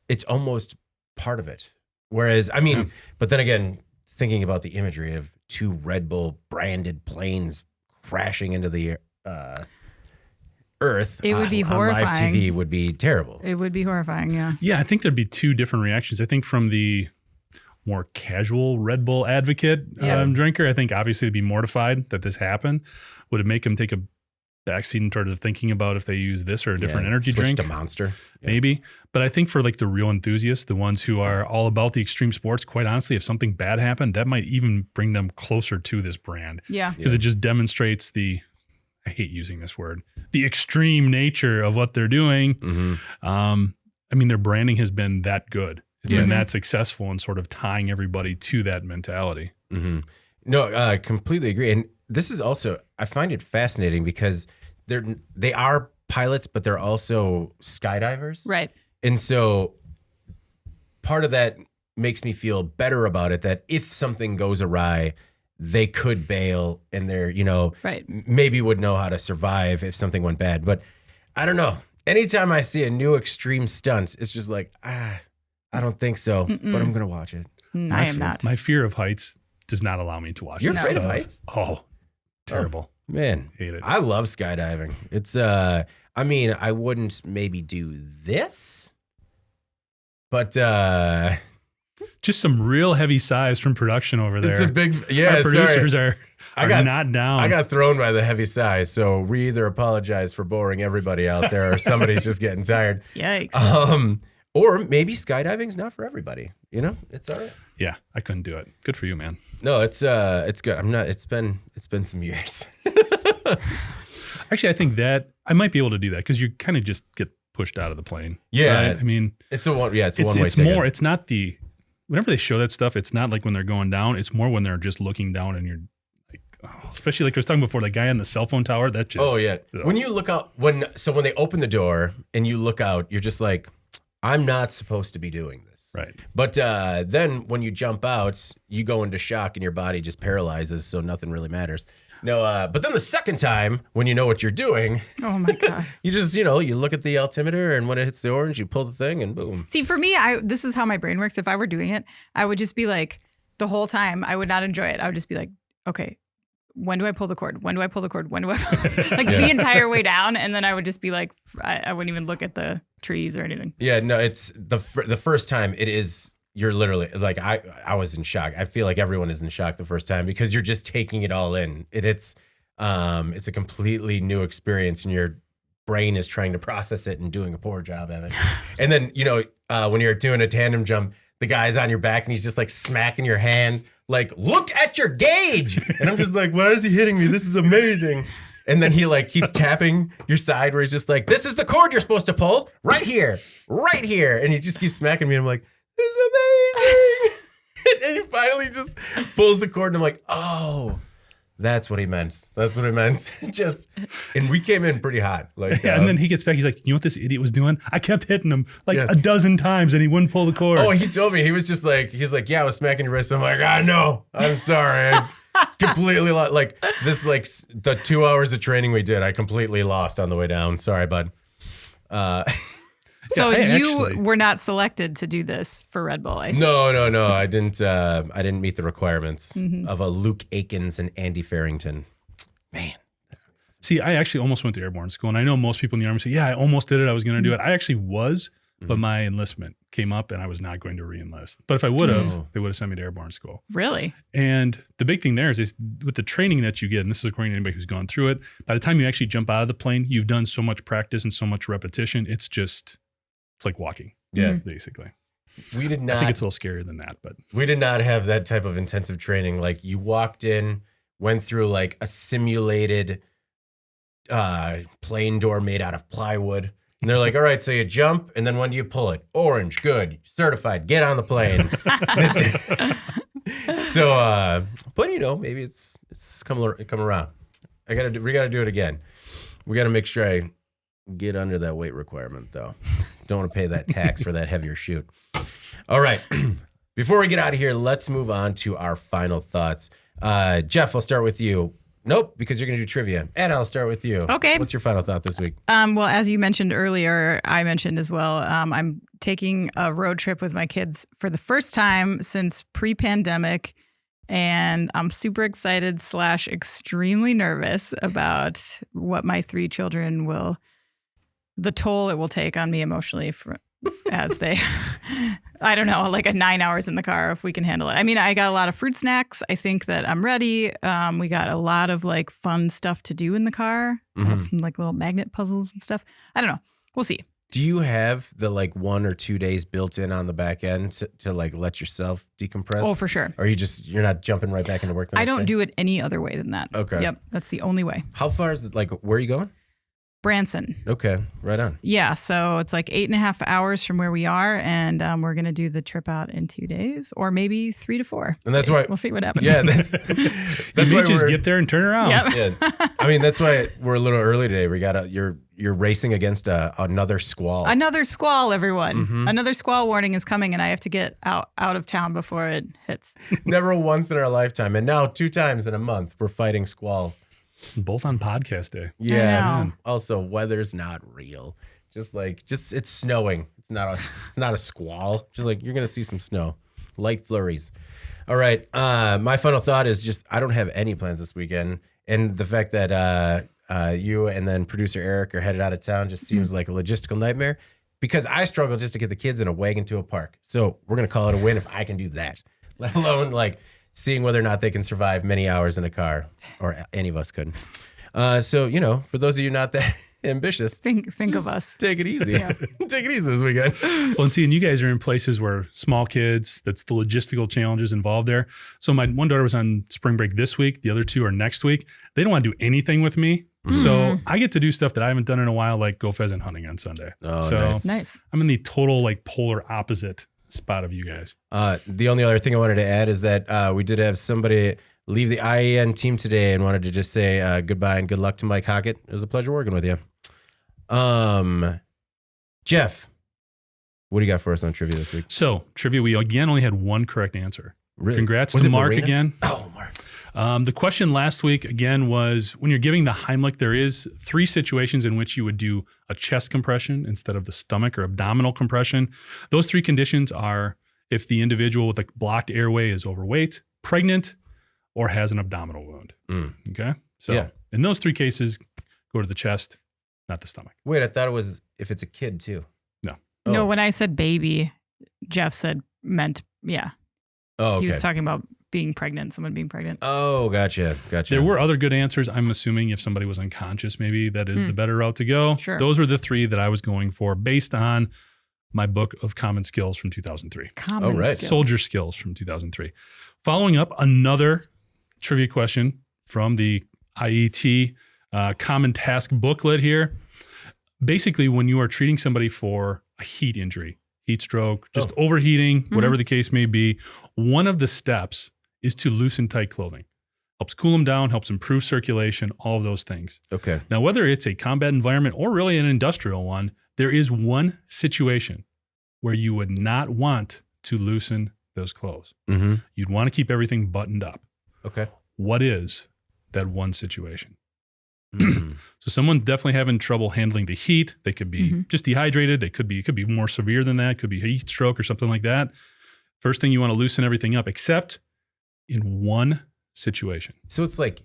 it's almost part of it. Whereas, I mean, but then again, thinking about the imagery of 2 Red Bull branded planes crashing into the Earth, it would be horrifying. On live TV would be terrible. It would be horrifying, yeah. Yeah, I think there'd be 2 different reactions. I think from the more casual Red Bull advocate drinker, I think obviously they'd be mortified that this happened. Would it make them take a backseat in terms of thinking about if they use this or a different energy switch drink? to Monster. Maybe. But I think for like the real enthusiasts, the ones who are all about the extreme sports, quite honestly, if something bad happened, that might even bring them closer to this brand. Yeah. Because it just demonstrates I hate using this word, the extreme nature of what they're doing. I mean, their branding has been that good. It's been that successful in sort of tying everybody to that mentality. No, I completely agree. And this is also, I find it fascinating because they are pilots, but they're also skydivers. Right. And so part of that makes me feel better about it, that if something goes awry, they could bail and they're, maybe would know how to survive if something went bad. But I don't know. Anytime I see a new extreme stunt, it's just like, I don't think so, but I'm going to watch it. I am not. My fear of heights does not allow me to watch You're this afraid stuff. of heights? Oh, terrible. Man, hate it. I love skydiving. It's, I mean, I wouldn't maybe do this, but just some real heavy sighs from production over there. it's a big, Our producers are not down. I got thrown by the heavy sighs, so we either apologize for boring everybody out there, or somebody's just getting tired. Yikes. Or maybe skydiving's not for everybody. It's all right. Yeah, I couldn't do it. Good for you, man. No, it's good. I'm not. It's been some years. Actually, I think that I might be able to do that because you kind of just get pushed out of the plane. Yeah, right? I mean, it's a one-way ticket. It's more. It's not whenever they show that stuff, it's not like when they're going down. It's more when they're just looking down and you're like, especially like I was talking before, the guy on the cell phone tower. That just. Oh yeah. When you look out, when they open the door and you look out, you're just like, I'm not supposed to be doing this. Right. But then when you jump out, you go into shock and your body just paralyzes, so nothing really matters. No, but then the second time, when you know what you're doing, oh my God, you just, you look at the altimeter and when it hits the orange, you pull the thing and boom. See, for me, this is how my brain works. If I were doing it, I would just be like, the whole time, I would not enjoy it. I would just be like, okay, when do I pull the cord? When do I pull the cord? When do I the entire way down? And then I would just be like, I wouldn't even look at the trees or anything. Yeah, no, it's the first time you're literally like, I was in shock. I feel like everyone is in shock the first time because you're just taking it all in. It's a completely new experience and your brain is trying to process it and doing a poor job of it. And then, when you're doing a tandem jump, the guy's on your back and he's just like smacking your hand, like, look at your gauge. And I'm just like, why is he hitting me? This is amazing. And then he like keeps tapping your side where he's just like, this is the cord you're supposed to pull right here. And he just keeps smacking me. And I'm like, this is amazing. And he finally just pulls the cord and I'm like, oh, that's what he meant. And we came in pretty hot. Like, and then he gets back. He's like, you know what this idiot was doing? I kept hitting him like a dozen times and he wouldn't pull the cord. Oh, he told me. He was just like, yeah, I was smacking your wrist. I'm like, no, I'm sorry. I completely lost. Like this, like the 2 hours of training we did, I completely lost on the way down. Sorry, bud. So you were not selected to do this for Red Bull, I see. No. I didn't meet the requirements of a Luke Akins and Andy Farrington. Man. See, I actually almost went to airborne school, and I know most people in the Army say, yeah, I almost did it. I was going to do it. I actually was, but my enlistment came up, and I was not going to re-enlist. But if I would have, they would have sent me to airborne school. Really? And the big thing there is with the training that you get, and this is according to anybody who's gone through it, by the time you actually jump out of the plane, you've done so much practice and so much repetition, it's like walking. Yeah. basically. We did I not. think it's a little scarier than that, but We did not have that type of intensive training. Like you walked in, went through like a simulated plane door made out of plywood. And they're like, all right, so you jump, and then when do you pull it? Orange, good, certified, get on the plane. So, but you know, maybe it's come around. We gotta do it again. We gotta make sure I get under that weight requirement, though. Don't want to pay that tax for that heavier chute. All right. Before we get out of here, let's move on to our final thoughts. Jeff, I'll start with you. Nope, because you're going to do trivia. And I'll start with you. Okay. What's your final thought this week? Well, as you mentioned earlier, I mentioned as well, I'm taking a road trip with my kids for the first time since pre-pandemic. And I'm super excited / extremely nervous about what my 3 children the toll it will take on me emotionally as they, I don't know, like 9 hours in the car, if we can handle it. I mean, I got a lot of fruit snacks. I think that I'm ready. We got a lot of like fun stuff to do in the car. Got some like little magnet puzzles and stuff. I don't know. We'll see. Do you have the like 1 or 2 days built in on the back end to like let yourself decompress? Oh, for sure. Or you're not jumping right back into work the I next don't day? do it any other way than that. Okay. Yep. That's the only way. How far is it? Like, where are you going? Branson. Okay. Right on. Yeah. So it's like 8.5 hours from where we are. And we're going to do the trip out in 2 days or maybe 3 to 4. And that's days. why We'll see what happens. Yeah, that's you why just get there and turn around. Yep. Yeah. I mean, that's why we're a little early today. We got you're racing against another squall. Another squall, everyone. Mm-hmm. Another squall warning is coming, and I have to get out of town before it hits. Never once in our lifetime, and now 2 times in a month we're fighting squalls. Both on podcast day. Yeah. know. Also, weather's not real. Just it's snowing. It's not a squall. Just like you're gonna see some snow, light flurries. All right. My final thought is just I don't have any plans this weekend, and the fact that you and then producer Eric are headed out of town just seems like a logistical nightmare. Because I struggle just to get the kids in a wagon to a park. So we're gonna call it a win if I can do that. Let alone like seeing whether or not they can survive many hours in a car, or any of us could. So, you know, for those of you not that ambitious, Think of us. take it easy. Yeah. Take it easy this weekend. Well, and seeing you guys are in places where small kids, that's the logistical challenges involved there. So my one daughter was on spring break this week. The other 2 are next week. They don't want to do anything with me. So I get to do stuff that I haven't done in a while, like go pheasant hunting on Sunday. Oh, so nice. Nice. I'm in the total like polar opposite spot of you guys. The only other thing I wanted to add is that we did have somebody leave the IAN team today and wanted to just say goodbye and good luck to Mike Hockett. It was a pleasure working with you. Jeff, what do you got for us on trivia this week? So trivia, we again only had 1 correct answer. Really? Congrats Was to it Mark Marina? again. Oh, Mark. The question last week, again, was when you're giving the Heimlich, there is 3 situations in which you would do a chest compression instead of the stomach or abdominal compression. Those 3 conditions are if the individual with a blocked airway is overweight, pregnant, or has an abdominal wound. Okay? So Yeah. in those 3 cases, go to the chest, not the stomach. Wait, I thought it was if it's a kid too. No. Oh. No, when I said baby, Jeff meant, yeah. Oh, okay. He was talking about being pregnant, someone being pregnant. Oh, gotcha. There were other good answers. I'm assuming if somebody was unconscious, maybe that is the better route to go. Sure. Those were the 3 that I was going for based on my book of common skills from 2003. Common right. skills. Soldier skills from 2003. Following up, another trivia question from the IET common task booklet here. Basically, when you are treating somebody for a heat injury, heat stroke, just overheating, whatever the case may be, one of the steps is to loosen tight clothing. Helps cool them down, helps improve circulation, all of those things. Okay. Now, whether it's a combat environment or really an industrial one, there is one situation where you would not want to loosen those clothes. Mm-hmm. You'd want to keep everything buttoned up. Okay. What is that one situation? So someone definitely having trouble handling the heat. They could be just dehydrated. It could be more severe than that. It could be heat stroke or something like that. First thing, you want to loosen everything up, except in one situation. So it's like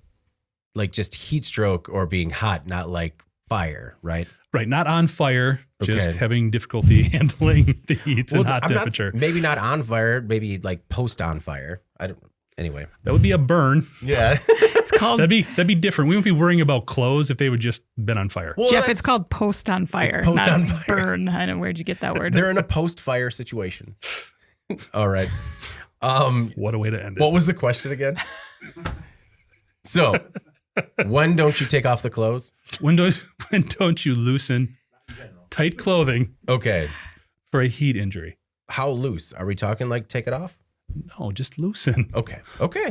just heat stroke or being hot, not like fire, right? Right, not on fire, just Okay. having difficulty handling the heat and hot I'm temperature. maybe not on fire, maybe like post on fire. I don't. Anyway. That would be a burn. Yeah. It's called That'd be different. We wouldn't be worrying about clothes if they would just been on fire. Well, Jeff. It's called post on fire. It's post not on fire. burn. I don't know where'd you get that word. they're in a post-fire situation. All right. What a way to end it. What was the question again? So, when don't you take off the clothes? When don't you loosen tight clothing Okay. for a heat injury? How loose? Are we talking like take it off? No, just loosen. Okay.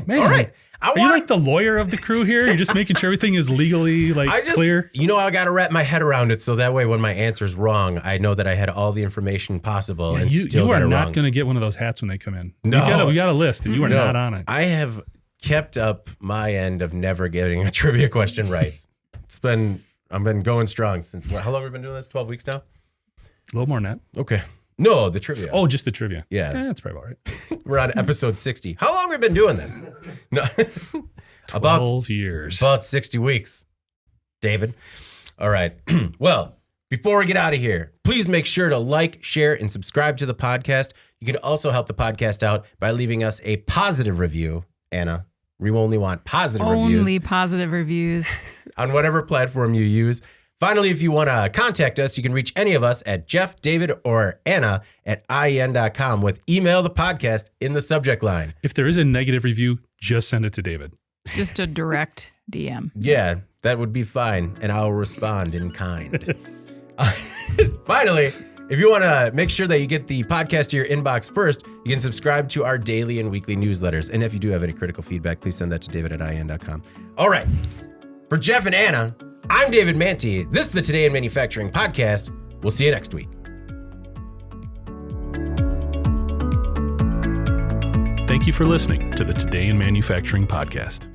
Man, All right. Are you like the lawyer of the crew here? You're just making sure everything is legally clear? I got to wrap my head around it so that way when my answer's wrong, I know that I had all the information possible and still you got are it not wrong. going to get one of those hats when they come in. No. We got a list and you are not on it. I have kept up my end of never getting a trivia question right. I've been going strong since, how long have we been doing this? 12 weeks now? A little more than that. Okay. No, the trivia. Oh, just the trivia. Yeah. That's probably about right. We're on episode 60. How long have we been doing this? No. 12 years. About 60 weeks, David. All right. Well, before we get out of here, please make sure to like, share, and subscribe to the podcast. You can also help the podcast out by leaving us a positive review. Anna, we only want positive reviews. Only positive reviews. On whatever platform you use. Finally, if you want to contact us, you can reach any of us at Jeff, David, or Anna at IEN.com with email the podcast in the subject line. If there is a negative review, just send it to David. Just a direct DM. Yeah, that would be fine, and I'll respond in kind. Finally, if you want to make sure that you get the podcast to your inbox first, you can subscribe to our daily and weekly newsletters. And if you do have any critical feedback, please send that to David at IEN.com. All right. For Jeff and Anna, I'm David Manti. This is the Today in Manufacturing podcast. We'll see you next week. Thank you for listening to the Today in Manufacturing podcast.